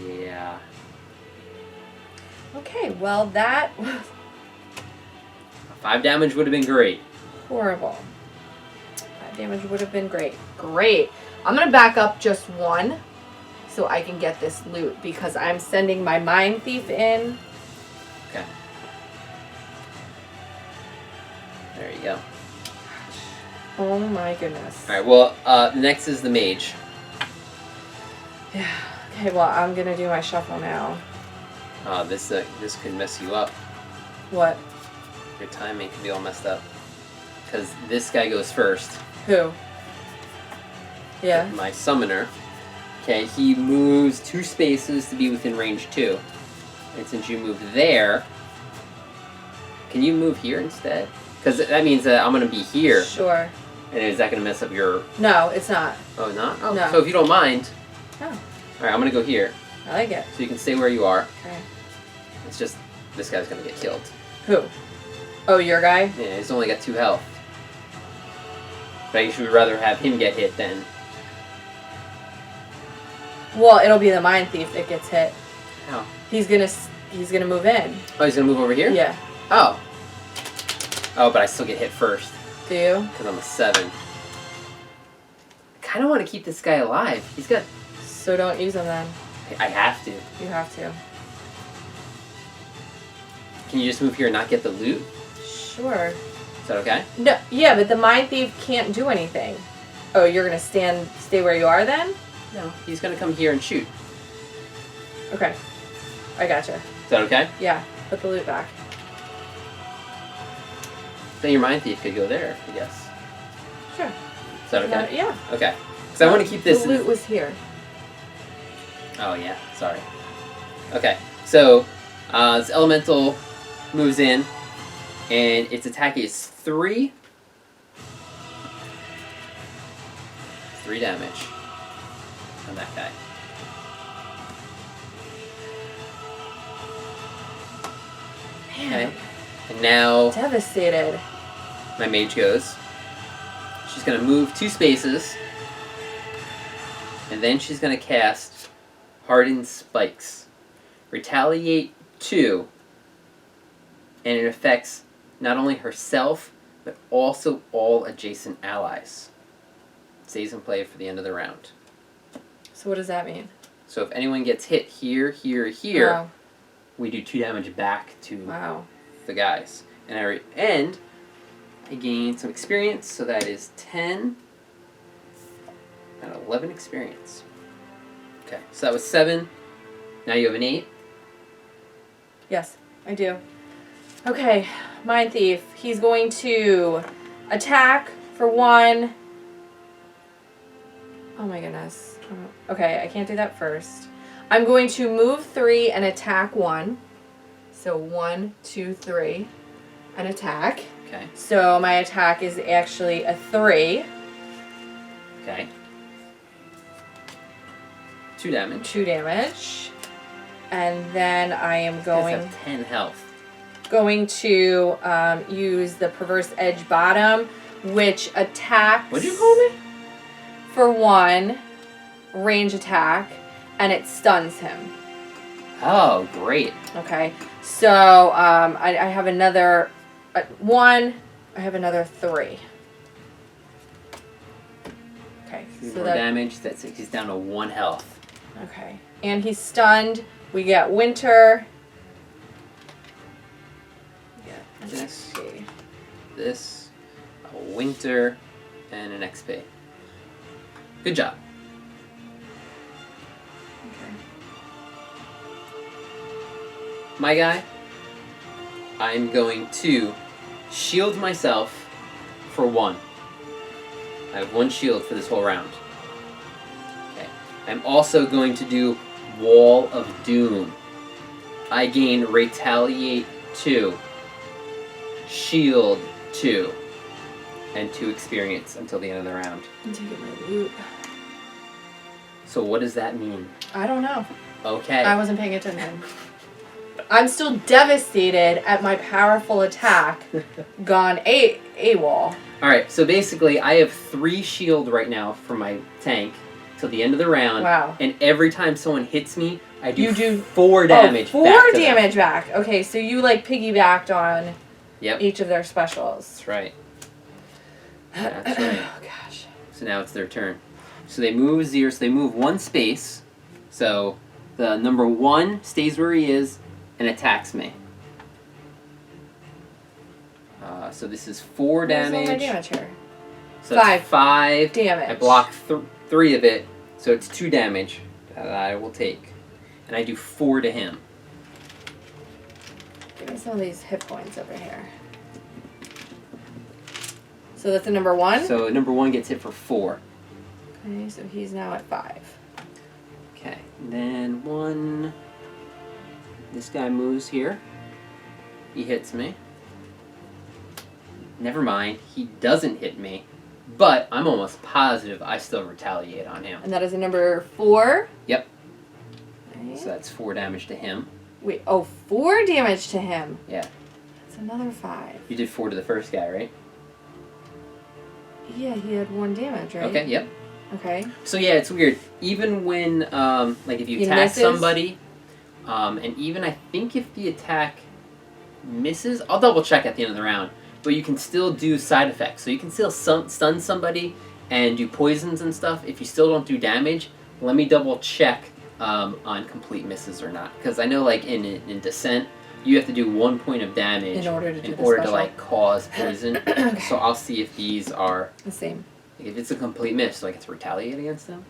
Yeah. Okay, well that was 5 damage would have been great. horrible. 5 damage would have been great. Great. I'm going to back up just 1 so I can get this loot because I'm sending my Mind Thief in. Okay. There you go. Oh my goodness. Alright, well, next is the mage. Yeah. Okay, well I'm going to do my shuffle now. This could mess you up. What? Your timing could be all messed up. Because this guy goes first. Who? Yeah. My summoner. Okay, he moves 2 spaces to be within range 2. And since you moved there, can you move here instead? Because that means that I'm going to be here. Sure. And is that going to mess up your... No, it's not. Oh, not? Oh, No. so if you don't mind... No. Alright, I'm going to go here. I like it. So you can stay where you are. Okay. It's just, this guy's going to get killed. Who? Oh, your guy? Yeah, he's only got 2 health. But I guess you would rather have him get hit than... Well, it'll be the Mind Thief that gets hit. How? He's gonna move in. Oh, he's gonna move over here? Yeah. Oh. Oh, but I still get hit first. Do you? Because I'm a 7. I kind of want to keep this guy alive. He's got... So don't use him then. I have to. You have to. Can you just move here and not get the loot? Sure. Is that okay? No. Yeah, but the Mind Thief can't do anything. Oh, you're gonna stay where you are then? No. He's gonna come here and shoot. Okay. I gotcha. Is that okay? Yeah. Put the loot back. Then your Mind Thief could go there, I guess. Sure. Is that okay? Yeah. Okay. Because I want to keep this... The loot was here. Oh, yeah. Sorry. Okay. So, this elemental moves in, and its attack is 3. 3 damage on that guy. Man. Okay. And now Devastated. my mage goes. She's going to move 2 spaces, and then she's going to cast Hardened Spikes. Retaliate 2, and it affects not only herself, but also all adjacent allies. It stays in play for the end of the round. So what does that mean? So if anyone gets hit here, here, here, Wow. we do 2 damage back to Wow. the guys. And I gain some experience, so that is 10 and 11 experience. Okay, so that was 7. Now you have an 8. Yes, I do. Okay, Mind Thief. He's going to attack for 1. Oh my goodness. Okay, I can't do that first. I'm going to move 3 and attack 1. So 1, 2, 3, and attack. Okay. So my attack is actually a 3. Okay. 2 damage. 2 damage. And then I am These guys going have 10 health. to use the Perverse Edge Bottom, which attacks... What'd you call me? For 1, range attack, and it stuns him. Oh, great. Okay, so I have another 1. I have another 3. Okay, 3 so more that damage. That's it. He's down to 1 health. okay, and he's stunned. We get Winter. Yeah, This. XP. This, a Winter, and an XP. Good job. Okay. My guy, I'm going to shield myself for 1. I have 1 shield for this whole round. Okay. I'm also going to do Wall of Doom. I gain Retaliate 2, Shield 2, and 2 experience until the end of the round. I'm taking my loot. So what does that mean? I don't know. Okay. I wasn't paying attention. I'm still devastated at my powerful attack gone AWOL. Alright, so basically I have 3 shield right now for my tank till the end of the round. Wow. And every time someone hits me, I do, You do 4 damage. 4 back to them. damage back. Okay, so you like piggybacked on Yep. each of their specials. That's right. That's right. Oh gosh. So now it's their turn. So they move 0, so they move 1 space. So the number 1 stays where he is and attacks me. So this is 4 damage. Where's all my damage here? So that's 5 5 damage. I block 3 of it, so it's 2 damage that I will take. And I do 4 to him. Give me some of these hit points over here. So that's the number 1? So number 1 gets hit for 4. Okay, so he's now at 5. Okay, and then 1. This guy moves here. He hits me. Never mind, he doesn't hit me. But I'm almost positive I still retaliate on him. And that is a number 4? Yep. Okay. So that's 4 damage to him. Wait, oh, 4 damage to him. Yeah. That's another 5. You did 4 to the first guy, right? Yeah, he had 1 damage, right? Okay, yep. Okay. So yeah, it's weird. Even when, like if you He attack misses? somebody, and even I think if the attack misses, I'll double check at the end of the round, but you can still do side effects. So you can still stun somebody and do poisons and stuff. If you still don't do damage, let me double check on complete misses or not. Because I know like in Descent, you have to do 1 point of damage In order to do the to special. like cause poison. Okay. So I'll see if these are, The same. like, if it's a complete miss, do I get to retaliate against them?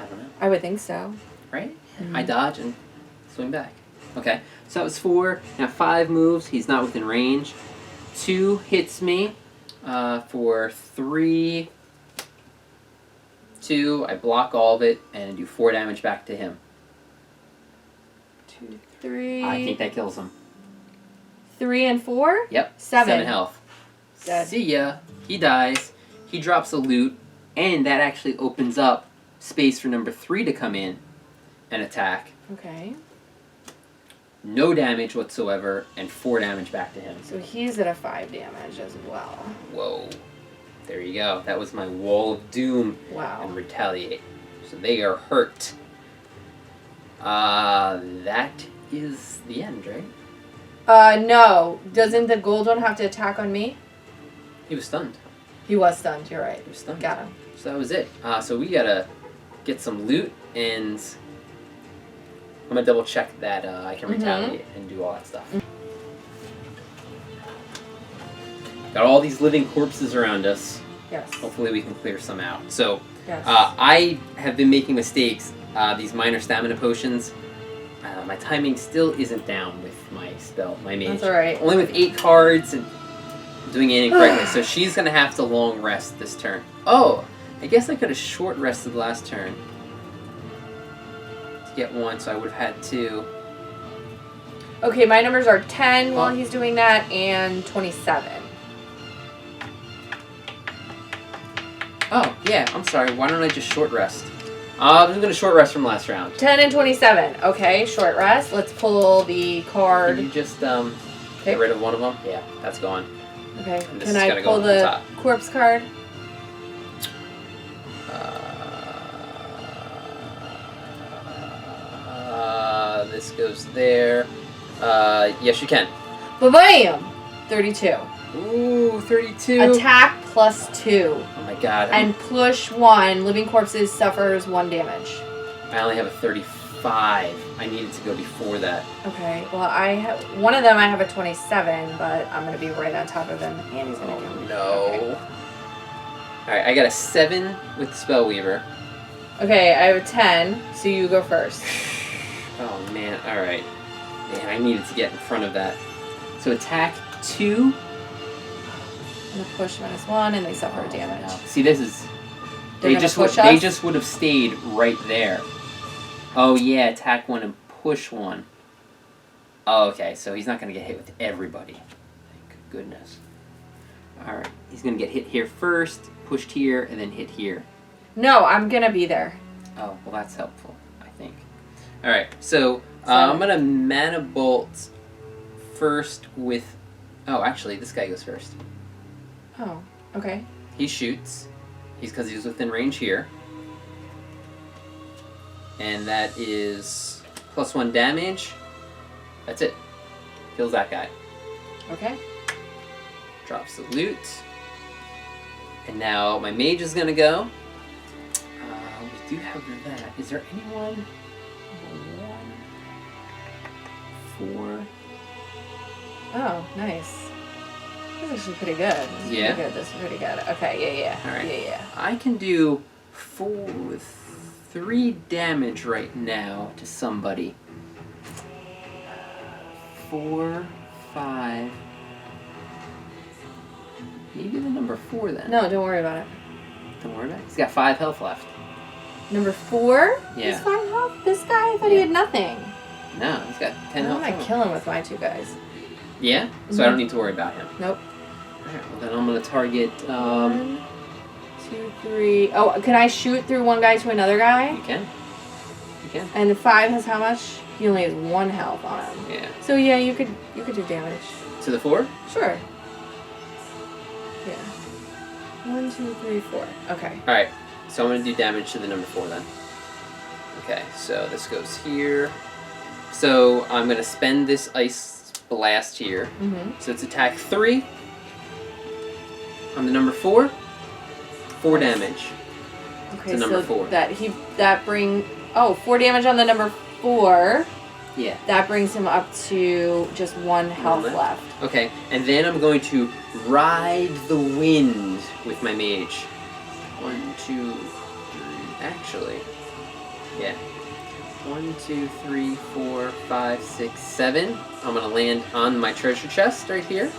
I don't know. I would think so. Right? Mhm. I dodge and swing back. Okay, so that was 4. Now 5 moves. He's not within range. 2 hits me for 3. 2. I block all of it and do 4 damage back to him. 2, 3. I think that kills him. 3 and 4? Yep. 7 health. Dead. See ya. He dies. He drops a loot, and that actually opens up space for number 3 to come in and attack. Okay. No damage whatsoever, and 4 damage back to him. So he's at a 5 damage as well. Whoa. There you go. That was my wall of doom Wow. and retaliate. So they are hurt. That is the end, right? No. Doesn't the gold one have to attack on me? He was stunned. He was stunned, you're right. He was stunned. Got him. So that was it. So we gotta get some loot, and I'm gonna double check that I can retaliate and do all that stuff. Got all these living corpses around us. Yes. Hopefully we can clear some out. So Yes. I have been making mistakes. These minor stamina potions. My timing still isn't down with my spell, my mage. That's alright. Only with 8 cards and doing it incorrectly. So she's gonna have to long rest this turn. Oh, I guess I could have short rested last turn to get 1, so I would have had 2. Okay, my numbers are 10 while Oh. he's doing that and 27. Oh, yeah, I'm sorry. Why don't I just short rest? I'm gonna short rest from last round. 10 and 27. Okay, short rest. Let's pull the card. Can you just get rid of one of them? Yeah, that's gone. Okay. And this Can has I gotta go pull on the the top. corpse card? This goes there. Yes, you can. Ba-bam! 32. Ooh, 32. Attack +2. Oh my god. And push 1. Living corpses suffers 1 damage. I only have a 35. I needed to go before that. Okay. Well, one of them I have a 27, but I'm gonna be right on top of him, and he's gonna kill me. No. Okay. Alright, I got a 7 with Spellweaver. Okay, I have a 10, so you go first. Oh man, alright. Man, I needed to get in front of that. So attack 2. I'm gonna push -1, and they suffer damage. See, this is... They're They gonna just, would, push they us? just would have stayed right there. Oh yeah, attack 1 and push 1. Oh, okay, so he's not going to get hit with everybody. Thank goodness. Alright, he's going to get hit here first, pushed here, and then hit here. No, I'm gonna be there. Oh, well that's helpful, I think. Alright, so I'm going to Mana Bolt first with... Oh, actually, this guy goes first. Oh, okay. He shoots. Because he's within range here. And that is +1 damage. That's it. Kills that guy. Okay. Drops the loot. And now my mage is gonna go. We do have that. Is there anyone? 1, 4. Oh, nice. This is actually pretty good. This is Yeah. pretty good. This is pretty good. Okay, yeah. All right. Yeah. I can do 3 damage right now to somebody. 4, 5. Maybe the number 4 then. No, don't worry about it. Don't worry about it. He's got 5 health left. Number 4? Yeah. He's 5 health? This guy? I thought he had nothing. No, he's got 10 I'm health. gonna left. kill him with my 2 guys. Yeah? So I don't need to worry about him. Nope. Alright, well then I'm gonna target, 1, 2, 3. Oh, can I shoot through one guy to another guy? you can. You can. And the 5 has how much? He only has 1 health on him. Yeah. So yeah, you could do damage. To the 4? Sure. Yeah. 1, 2, 3, 4. Okay. Alright, so I'm going to do damage to the number 4 then. Okay, so this goes here. So I'm going to spend this ice blast here. So it's attack 3 on the number 4. 4 damage. Okay, to number so 4. that bring 4 damage on the number 4. Yeah. That brings him up to just 1 health left. Okay, and then I'm going to ride the wind with my mage. 1, 2, 3. Actually, yeah. 1, 2, 3, 4, 5, 6, 7. I'm gonna land on my treasure chest right here,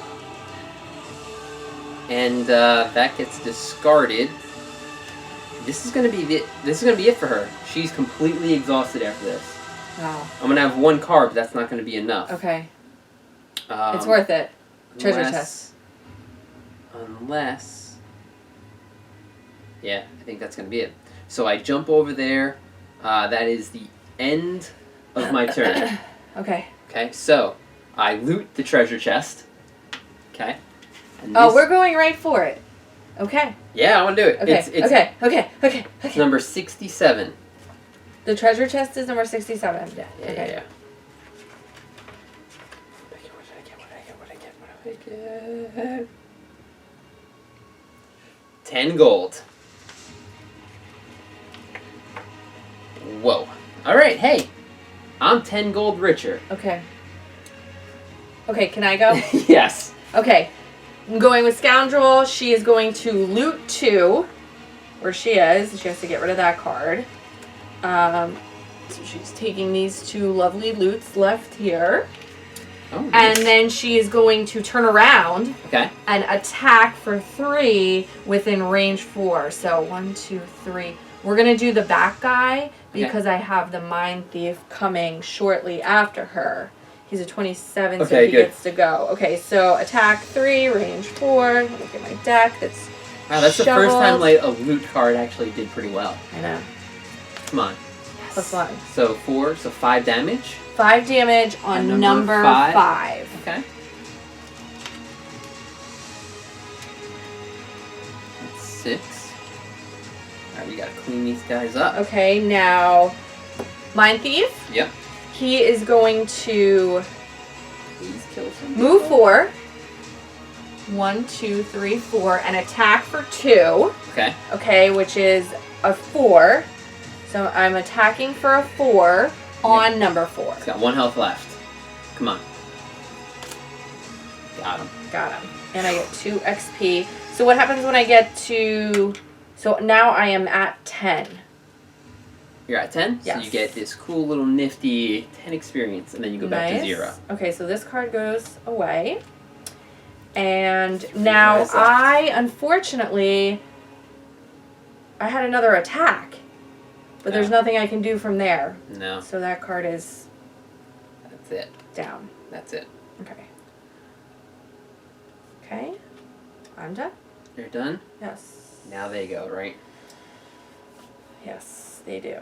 and that gets discarded. This is gonna be it for her. She's completely exhausted after this. Wow. I'm gonna have 1 card, but that's not gonna be enough. Okay. It's worth it. Treasure chest. Unless. Yeah, I think that's gonna be it. So I jump over there. That is the end of my turn. Okay. Okay, so I loot the treasure chest. Okay. And we're going right for it. Okay. Yeah, I want to do it. Okay. Okay. It's number 67. The treasure chest is number 67. Yeah. Okay. What did I get? 10 gold. Whoa. Alright, hey. I'm 10 gold richer. Okay. Okay, can I go? Yes. Okay. I'm going with Scoundrel. She is going to loot 2. Where she is. She has to get rid of that card. So she's taking these 2 lovely loots left here. Oh, nice. And then she is going to turn around and attack for 3 within range 4. So 1, 2, 3. We're going to do the back guy because I have the Mind Thief coming shortly after her. He's a 27, so he gets to go. Okay, so attack 3, range 4. Look at my deck. Wow, that's the first time like a loot card actually did pretty well. I know. Come on. Plus 1. So 4, so 5 damage. 5 damage on number 5. Okay. That's 6. Alright, we gotta clean these guys up. Okay, now Mind Thief. Yep. He is going to Please kill some move people. 4. 1, 2, 3, 4, and attack for 2. Okay. Okay, which is a 4. So I'm attacking for a 4 on number 4. He's got 1 health left. Come on. Got him. Got him. And I get 2 XP. So what happens when I get to... So now I am at 10. You're at 10? Yes. So you get this cool little nifty 10 experience, and then you go back to 0. Okay, so this card goes away. And now unfortunately, I had another attack. But there's nothing I can do from there. No. So that card is... That's it. Down. That's it. Okay. Okay. I'm done. You're done? Yes. Now they go, right? Yes, they do.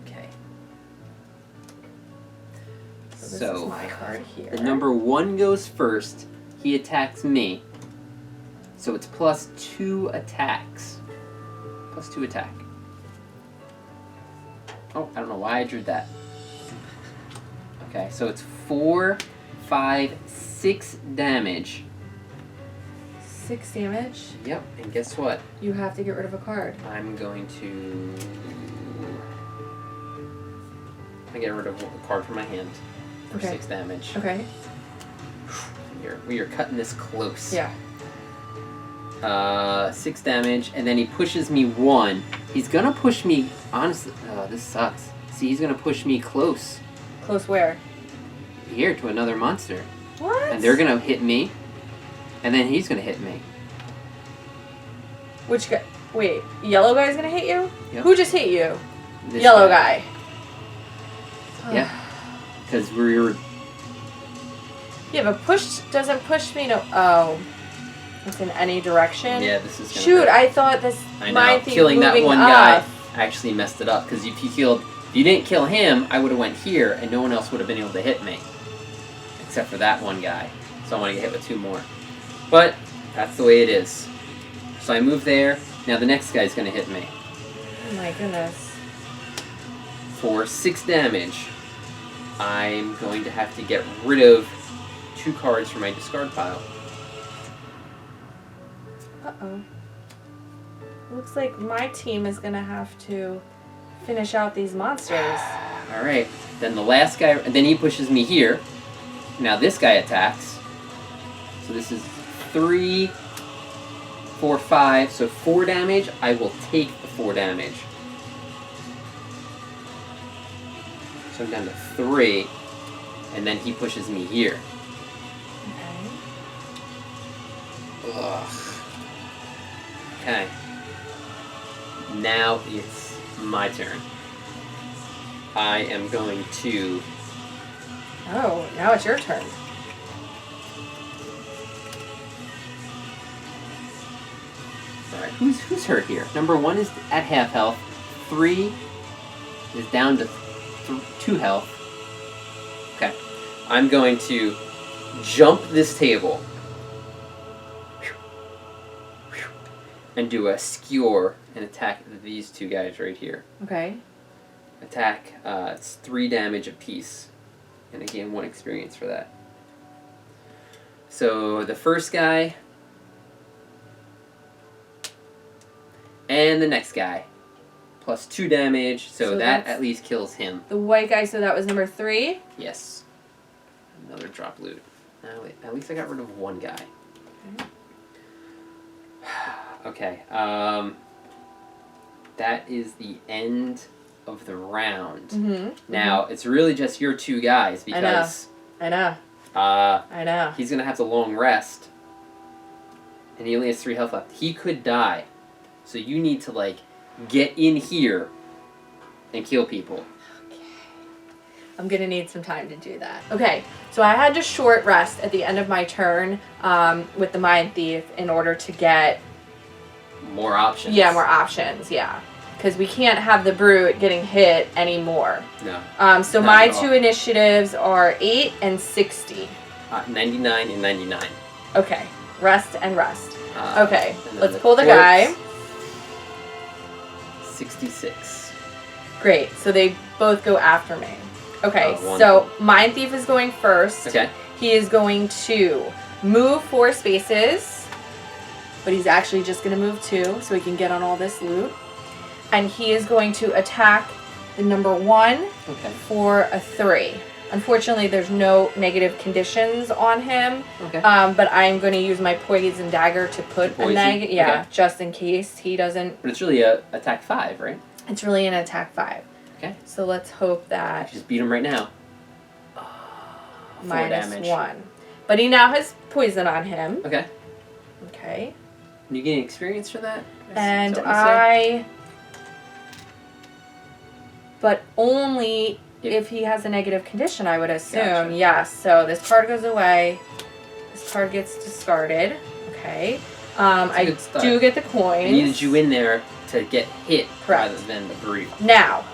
Okay. So this is my card here. The number 1 goes first. He attacks me. So it's plus 2 attacks. Plus 2 attack. Oh, I don't know why I drew that. Okay, so it's 4, 5, 6 damage. 6 damage. Yep, and guess what? You have to get rid of a card. I'm going to... I get rid of a card from my hand for 6 damage. Okay. We are cutting this close. Yeah. 6 damage, and then he pushes me 1. He's gonna push me, honestly, this sucks. See, he's gonna push me close. Close where? Here, to another monster. What? And they're gonna hit me, and then he's gonna hit me. Which guy? Wait, yellow guy's gonna hit you? Yep. Who just hit you? This Yellow guy. Yeah. Because we're... Yeah, but push doesn't push me to... Oh. It's in any direction? Yeah, this is gonna Shoot, hurt. I thought this Mind Thief killing that moving one up. guy actually messed it up, because if you didn't kill him, I would have went here, and no one else would have been able to hit me. Except for that one guy. So I want to get hit with 2 more. But That's the way it is. So I move there. Now the next guy's going to hit me. Oh my goodness. For 6 damage, I'm going to have to get rid of 2 cards from my discard pile. Uh-oh. Looks like my team is going to have to finish out these monsters. Alright. Then the last guy, and then he pushes me here. Now this guy attacks. So this is 3, 4, 5. So 4 damage. I will take the 4 damage. So I'm down to 3. And then he pushes me here. Okay. Ugh. Okay. Now it's my turn. I am going to... Oh, now it's your turn. Sorry, who's hurt here? Number 1 is at half health. 3 is down to 2 health. Okay. I'm going to jump this table and do a skewer and attack these 2 guys right here. Okay. Attack, it's 3 damage apiece. And I gain 1 experience for that. So the first guy and the next guy. Plus 2 damage, so that at least kills him. The white guy, so that was number 3? Yes. Another drop loot. Now, at least I got rid of 1 guy. Okay. That is the end of the round. Mm-hmm. Now, it's really just your 2 guys because... I know. He's going to have to long rest. And he only has 3 health left. He could die. So you need to, like, get in here and kill people. Okay. I'm going to need some time to do that. Okay, so I had to short rest at the end of my turn with the Mind Thief in order to get... More options. Yeah, more options, yeah. Because we can't have the Brute getting hit anymore. No. So my 2 initiatives are 8 and 60. 99 and 99. Okay, rest and rest. Okay, let's pull the corpse, guy. 66. Great, so they both go after me. Okay, wonderful. so Mind Thief is going first. Okay. He is going to move 4 spaces, but he's actually just going to move 2 so he can get on all this loot. And he is going to attack the number 1 for a 3. Unfortunately, there's no negative conditions on him. Okay. But I'm going to use my Poison Dagger to put a negative. Yeah, just in case he doesn't. But it's really a attack 5, right? It's really an attack 5. Okay. So let's hope that. Just beat him right now. Minus -1. 1. But he now has poison on him. Okay. Okay. And you gain experience for that? And but only if he has a negative condition, I would assume. Gotcha. Yes. So this card goes away. This card gets discarded. Okay. I do get the coins. I needed you in there to get hit Correct. rather than the Brute. Now,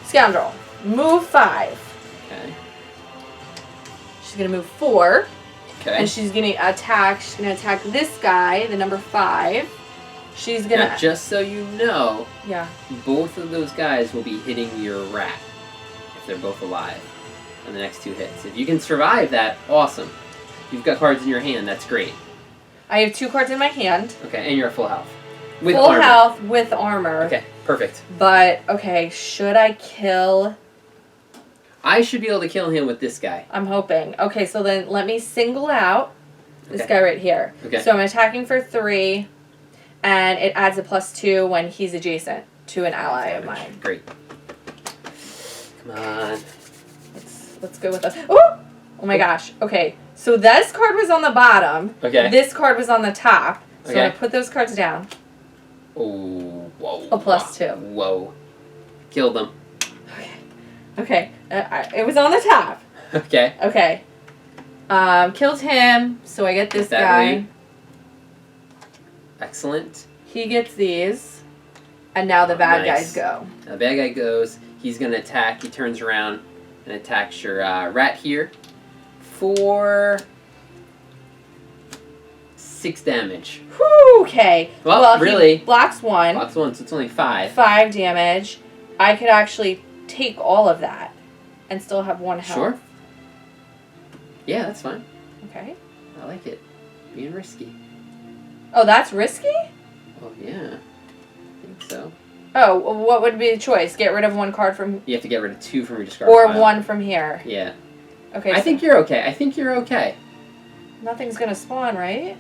Scoundrel, move 5. Okay. She's gonna move 4. Okay. And she's gonna attack. She's gonna attack this guy, the number 5. She's gonna. Now, just so you know, Yeah. both of those guys will be hitting your rat if they're both alive on the next 2 hits. If you can survive that, awesome. If you've got cards in your hand, that's great. I have 2 cards in my hand. Okay, and you're at full health. With Full armor. health with armor. Okay, perfect. But okay, should I kill? I should be able to kill him with this guy. I'm hoping. Okay, so then let me single out this Okay. guy right here. Okay. So I'm attacking for 3, and it adds a +2 when he's adjacent to an ally of mine. Great. Come on. Let's go with this. Oh my gosh. Okay, so this card was on the bottom. Okay. This card was on the top. So I'm Okay. gonna put those cards down. Oh, whoa. A +2. Whoa. Killed him. Okay, it was on the top. Okay. Okay. Killed him, so I get this that guy. loot. Excellent. He gets these, and now the bad Nice. guys go. Now the bad guy goes. He's going to attack. He turns around and attacks your rat here for 6 damage. Whew, okay. Well, he really. blocks 1. Blocks 1, so it's only 5. 5 damage. I could actually take all of that and still have 1 health. Sure. Yeah, that's fine. Okay. I like it. Being risky. Oh, that's risky? Oh, yeah. I think so. Oh, what would be the choice? Get rid of 1 card from... You have to get rid of 2 from your discard Or pile. 1 from here. Yeah. Okay. I think you're okay. I think you're okay. Nothing's gonna spawn, right?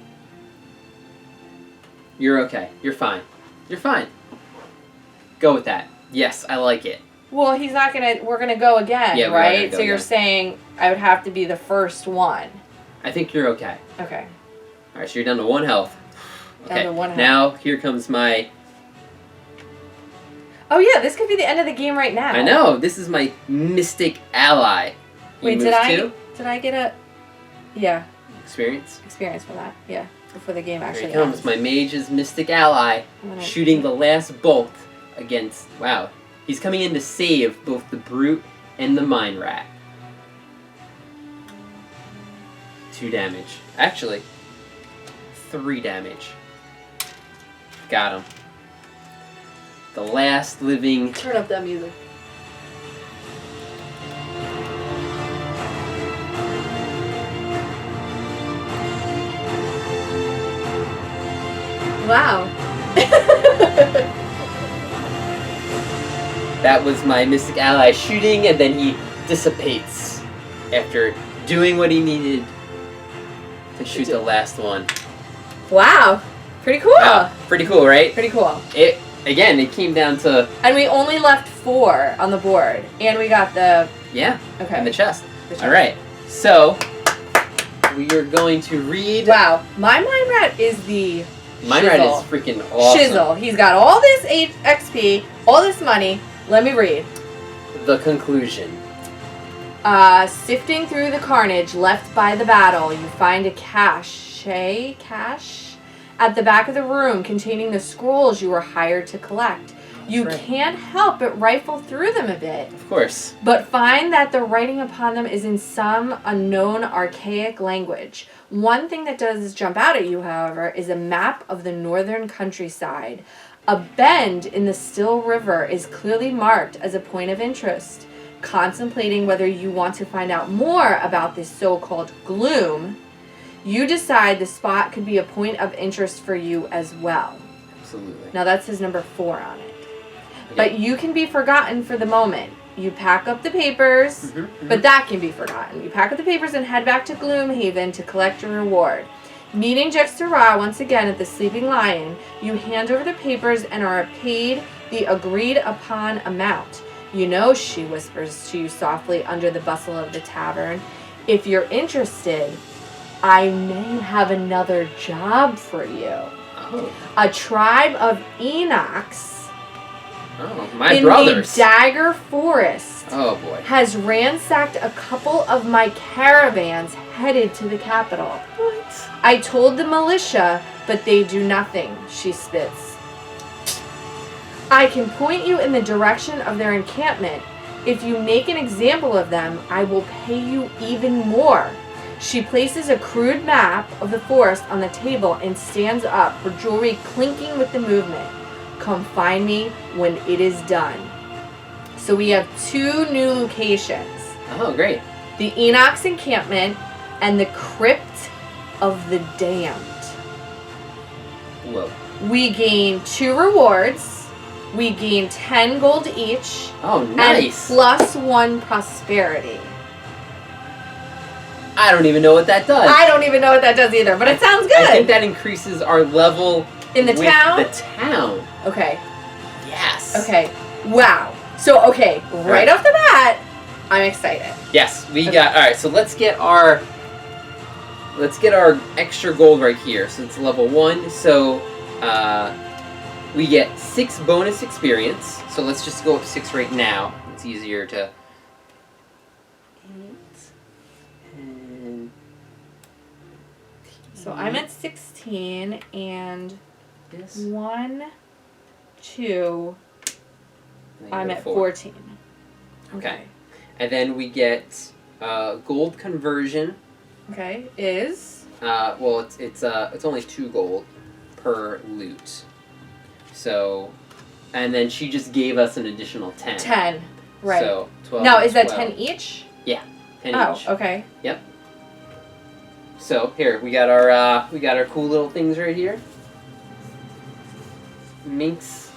You're okay. You're fine. You're fine. Go with that. Yes, I like it. Well, he's not gonna... We're gonna go again, Yeah, we are right? gonna go So you're again. saying I would have to be the first one. I think you're okay. Okay. Alright, so you're down to 1 health. Okay. Down to 1 health. Now, here comes my... Oh yeah, this could be the end of the game right now. I know! This is my Mystic Ally. He Wait, moves did I 2. get a... Yeah, Experience. experience for that. Yeah, before the game Here actually he comes, ends. my Mage's Mystic Ally, I'm gonna- shooting the last bolt against... Wow. He's coming in to save both the Brute and the Mine Rat. 2 damage. Actually, 3 damage. Got him. The last living... Turn up that music. Wow. That was my Mystic Ally shooting, and then he dissipates after doing what he needed to shoot the last one. Wow. Pretty cool. Wow, pretty cool, right? Pretty cool. It came down to And we only left 4 on the board. And we got the... yeah, Okay. in the chest. The chest. All right, so we are going to read. Wow. My Mine Rat is the... Mine Rat shizzle. is freaking awesome. Shizzle. He's got all this XP, all this money. Let me read. The conclusion. Sifting through the carnage left by the battle, you find a cache at the back of the room containing the scrolls you were hired to collect. You right. can't help but rifle through them a bit, Of course. but find that the writing upon them is in some unknown archaic language. One thing that does jump out at you, however, is a map of the northern countryside. A bend in the still river is clearly marked as a point of interest. Contemplating whether you want to find out more about this so-called gloom, you decide the spot could be a point of interest for you as well. Absolutely. Now that's his number 4 on it. Okay. But you can be forgotten for the moment. You pack up the papers, but that can be forgotten. You pack up the papers and head back to Gloomhaven to collect your reward. Meeting Jextara once again at the Sleeping Lion, you hand over the papers and are paid the agreed upon amount. You know, she whispers to you softly under the bustle of the tavern, if you're interested, I may have another job for you. Oh, A tribe of Enochs my in brothers. the Dagger Forest Oh boy. has ransacked a couple of my caravans headed to the capital. What? I told the militia, but they do nothing, she spits. I can point you in the direction of their encampment. If you make an example of them, I will pay you even more. She places a crude map of the forest on the table and stands up, her jewelry clinking with the movement. Come find me when it is done. So we have 2 new locations. Oh, great. The Enoch's encampment and the Crypt of the Damned. Whoa. We gain 2 rewards. We gain 10 gold each. Oh, And nice. plus 1 prosperity. I don't even know what that does. I don't even know what that does either, but it sounds good. I think that increases our level In the with town? the town. Okay. Yes. Okay. Wow. So, okay, right off the bat, I'm excited. Yes, we Okay. got. All right, so let's get our extra gold right here. So it's level 1. So we get 6 bonus experience. So let's just go up 6 right now. It's easier to. 8 and So I'm at 16 and this. 1, 2, and then I'm you go at 4. 14. Okay. And then we get gold conversion Okay, is Well, it's only 2 gold per loot. So, and then she just gave us an additional 10. 10, right. So 12. Now, is that 12. 10 each? Yeah, 10 each. Oh, okay. Yep. So here we got our cool little things right here. Minx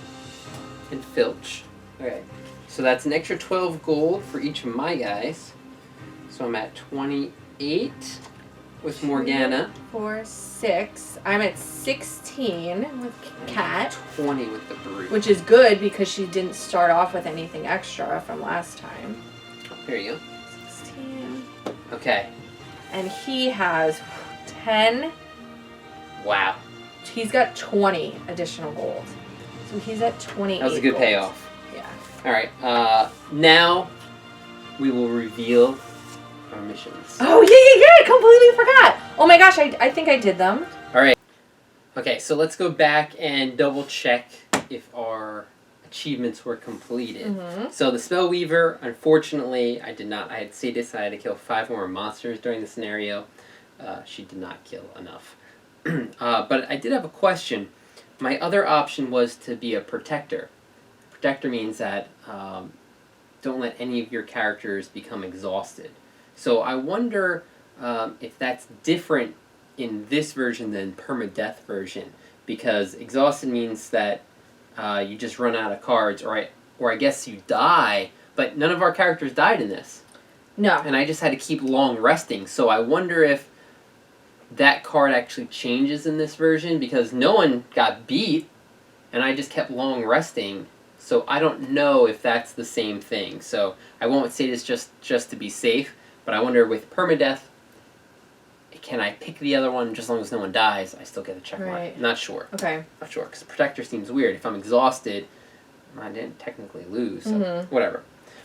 and Filch. Okay. So that's an extra 12 gold for each of my guys. So I'm at 28 with Morgana. 4, 6. I'm at 16 with Cat. 20 with the Brute. Which is good because she didn't start off with anything extra from last time. Oh, there you go. 16. Okay. And he has 10. Wow. He's got 20 additional gold. So he's at 28. That was a good gold. payoff. Yeah. All right. Now we will reveal our missions. Oh, yeah. I completely forgot. Oh my gosh, I think I did them. All right. Okay, so let's go back and double check if our achievements were completed. Mm-hmm. So the Spellweaver, unfortunately, I did not. I had Sadist. I had to kill 5 more monsters during the scenario. She did not kill enough. But I did have a question. My other option was to be a protector. Protector means that don't let any of your characters become exhausted. So I wonder if that's different in this version than permadeath version, because exhausted means that you just run out of cards, or I guess you die. But none of our characters died in this. No. And I just had to keep long resting. So I wonder if that card actually changes in this version, because no one got beat, and I just kept long resting. So I don't know if that's the same thing. So I won't say this just to be safe, but I wonder with permadeath, can I pick the other one just as long as no one dies? I still get a check mark. Right. Not sure. Okay. Not sure, because protector seems weird. If I'm exhausted, I didn't technically lose, so whatever.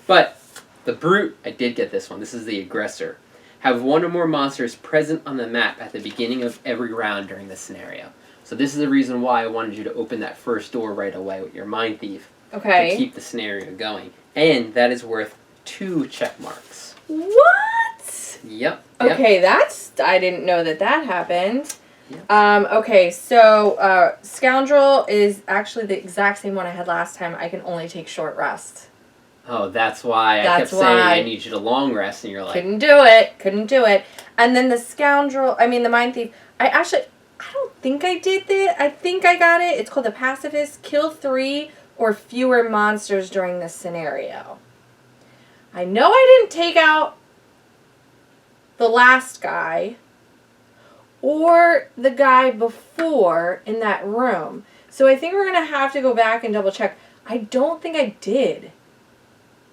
But the Brute, I did get this one. This is the aggressor. Have 1 or more monsters present on the map at the beginning of every round during this scenario. So this is the reason why I wanted you to open that first door right away with your Mind Thief. Okay. To keep the scenario going. And that is worth 2 check marks. What? Yep. Okay, I didn't know that happened. Yep. Okay, so Scoundrel is actually the exact same one I had last time. I can only take short rest. Oh, that's why I kept saying I need you to long rest, and you're like... Couldn't do it. And then the Mind Thief, I don't think I did that. I think I got it. It's called the Pacifist. Kill 3 or fewer monsters during this scenario. I know I didn't take out the last guy or the guy before in that room. So I think we're going to have to go back and double check. I don't think I did.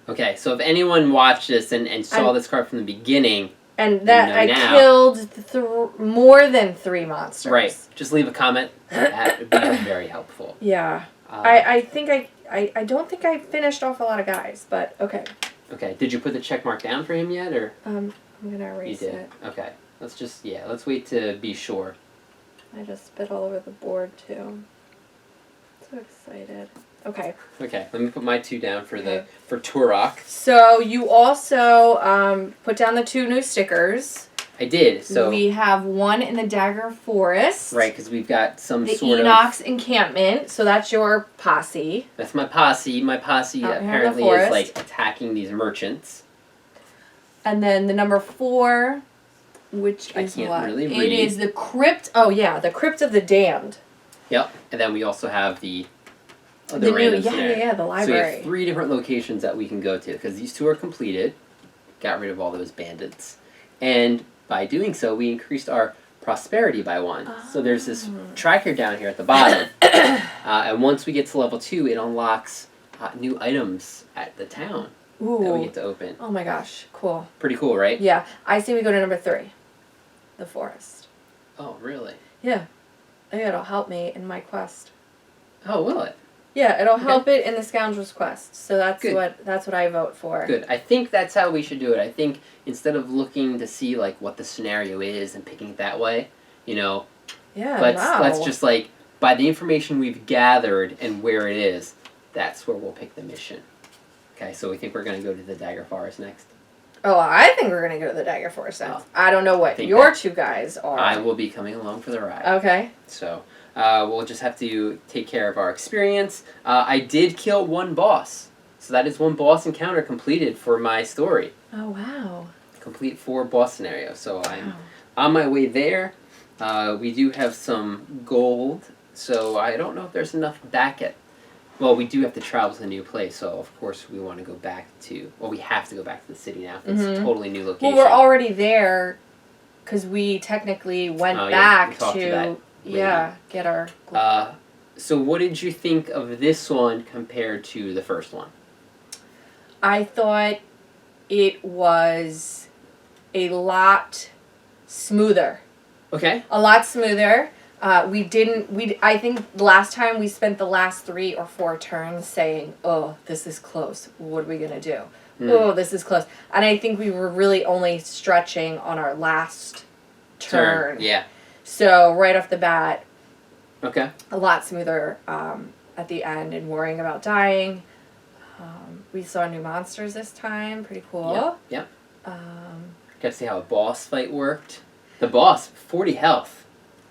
Okay, so if anyone watched this and saw this card from the beginning... And that I killed more than 3 monsters. Right. Just leave a comment. That would be very helpful. Yeah. I think I don't think I finished off a lot of guys, but okay. Okay. Did you put the check mark down for him yet, or? I'm gonna erase it. You did. Okay. Let's wait to be sure. I just spit all over the board too. So excited. Okay. Okay. Let me put my 2 down for Turok. So you also put down the 2 new stickers. I did. So we have one in the Dagger Forest. Right, because we've got some the sort Enoch's encampment. So that's your posse. That's my posse. My posse apparently is like attacking these merchants. And then the number 4, which is I can't what? really read. It is the Crypt. Oh yeah, the Crypt of the Damned. Yep. And then we also have the the new, the library. So we have 3 different locations that we can go to, because these 2 are completed. Got rid of all those bandits. And by doing so, we increased our prosperity by 1. So there's this tracker down here at the bottom. And once we get to level 2, it unlocks new items at the town that we get to open. Oh my gosh, cool. Pretty cool, right? Yeah. I say we go to number 3. The forest. Oh, really? Yeah. I think it'll help me in my quest. Oh, will it? Yeah, it'll help it in the Scoundrel's quest. So that's Good. what I vote for. Good. I think that's how we should do it. I think instead of looking to see like what the scenario is and picking it that way, Yeah. let's just like by the information we've gathered and where it is, that's where we'll pick the mission. Okay, so we think we're gonna go to the Dagger Forest next. Oh, I think we're gonna go to the Dagger Forest then. Oh, I don't know what think your that- two guys are. I will be coming along for the ride. Okay. So we'll just have to take care of our experience. I did kill one boss. So that is one boss encounter completed for my story. Oh, wow. Complete 4 boss scenarios. So I'm Wow. on my way there. We do have some gold. So I don't know if there's enough back at... Well, we do have to travel to a new place. So, of course, we want to go back to... Well, we have to go back to the city now. It's a totally new location. Well, we're already there because we technically went back we talked to that lady. Get our... So what did you think of this one compared to the first one? I thought it was a lot smoother. Okay. A lot smoother. I think last time we spent the last 3 or 4 turns saying, oh, this is close. What are we going to do? Oh, this is close. And I think we were really only stretching on our last turn. Yeah. So right off the bat, Okay. a lot smoother at the end and worrying about dying. We saw new monsters this time. Pretty cool. Yep. Got to see how a boss fight worked. The boss, 40 health.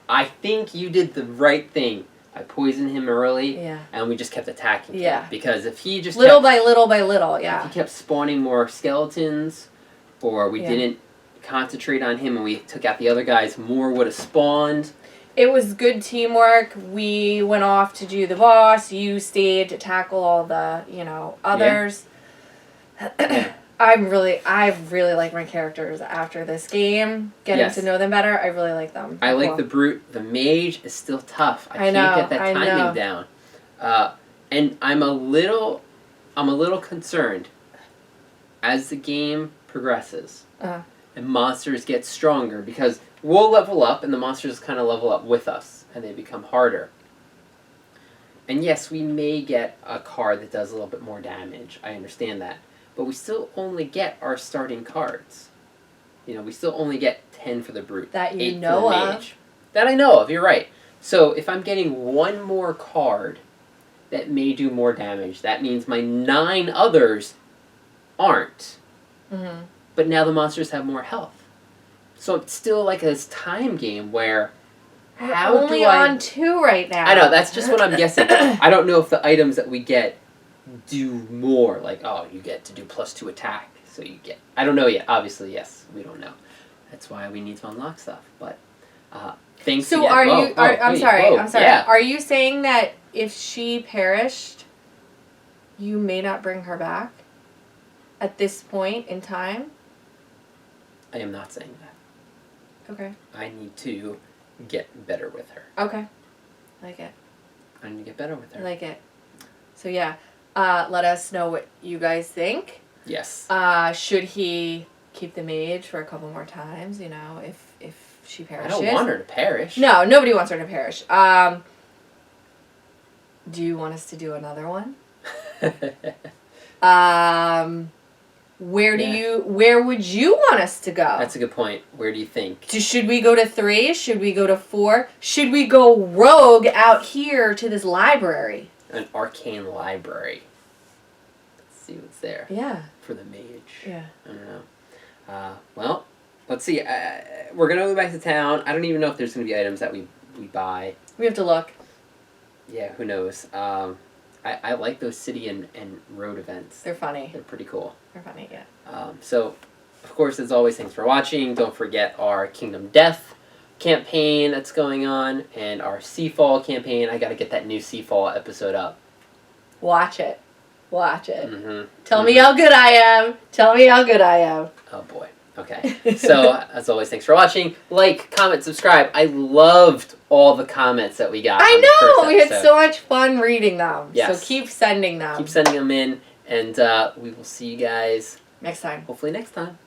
I think you did the right thing. I poisoned him early, and we just kept attacking him. Because if he just little by little, if he kept spawning more skeletons, or we didn't concentrate on him and we took out the other guys, more would have spawned. It was good teamwork. We went off to do the boss. You stayed to tackle all the, others. Yeah. I really like my characters after this game. Getting to know them better, I really like them. I like the brute. The mage is still tough. I can't get that timing down. And I'm a little concerned as the game progresses and monsters get stronger, because we'll level up and the monsters kind of level up with us and they become harder. And yes, we may get a card that does a little bit more damage. I understand that. But we still only get our starting cards. We still only get 10 for the brute. That you 8 know for the mage. That I know of, you're right. So if I'm getting one more card that may do more damage, that means my 9 others aren't. Mm-hmm. But now the monsters have more health. So it's still like this time game where... We're only on 2 right now. I know, that's just what I'm guessing. I don't know if the items that we get do more, like, oh, you get to do +2 attack, so you get... I don't know yet. Obviously, yes, we don't know. That's why we need to unlock stuff. But thanks. So I'm sorry. Yeah. Are you saying that if she perished, you may not bring her back at this point in time? I am not saying that. Okay. I need to get better with her. Okay. Like it. I need to get better with her. Like it. So yeah, let us know what you guys think. Yes. Should he keep the mage for a couple more times, if she perishes? I don't want her to perish. No, nobody wants her to perish. Do you want us to do another one? Where would you want us to go? That's a good point. Where do you think? Should we go to 3? Should we go to 4? Should we go rogue out here to this library? An arcane library. Let's see what's there. Yeah. For the mage. Yeah. I don't know. Well, let's see. We're going to go back to town. I don't even know if there's going to be items that we buy. We have to look. Yeah, who knows. I like those city and road events. They're funny. They're pretty cool. They're funny, yeah. So, of course, as always, thanks for watching. Don't forget our Kingdom Death campaign that's going on and our Seafall campaign. I got to get that new Seafall episode up. Watch it. Watch it. Mm-hmm. Tell me how good I am. Tell me how good I am. Oh, boy. Okay. So, as always, thanks for watching. Like, comment, subscribe. I loved all the comments that we got. I know! We had so much fun reading them. Yes. So keep sending them. Keep sending them in, and we will see you guys next time. hopefully next time.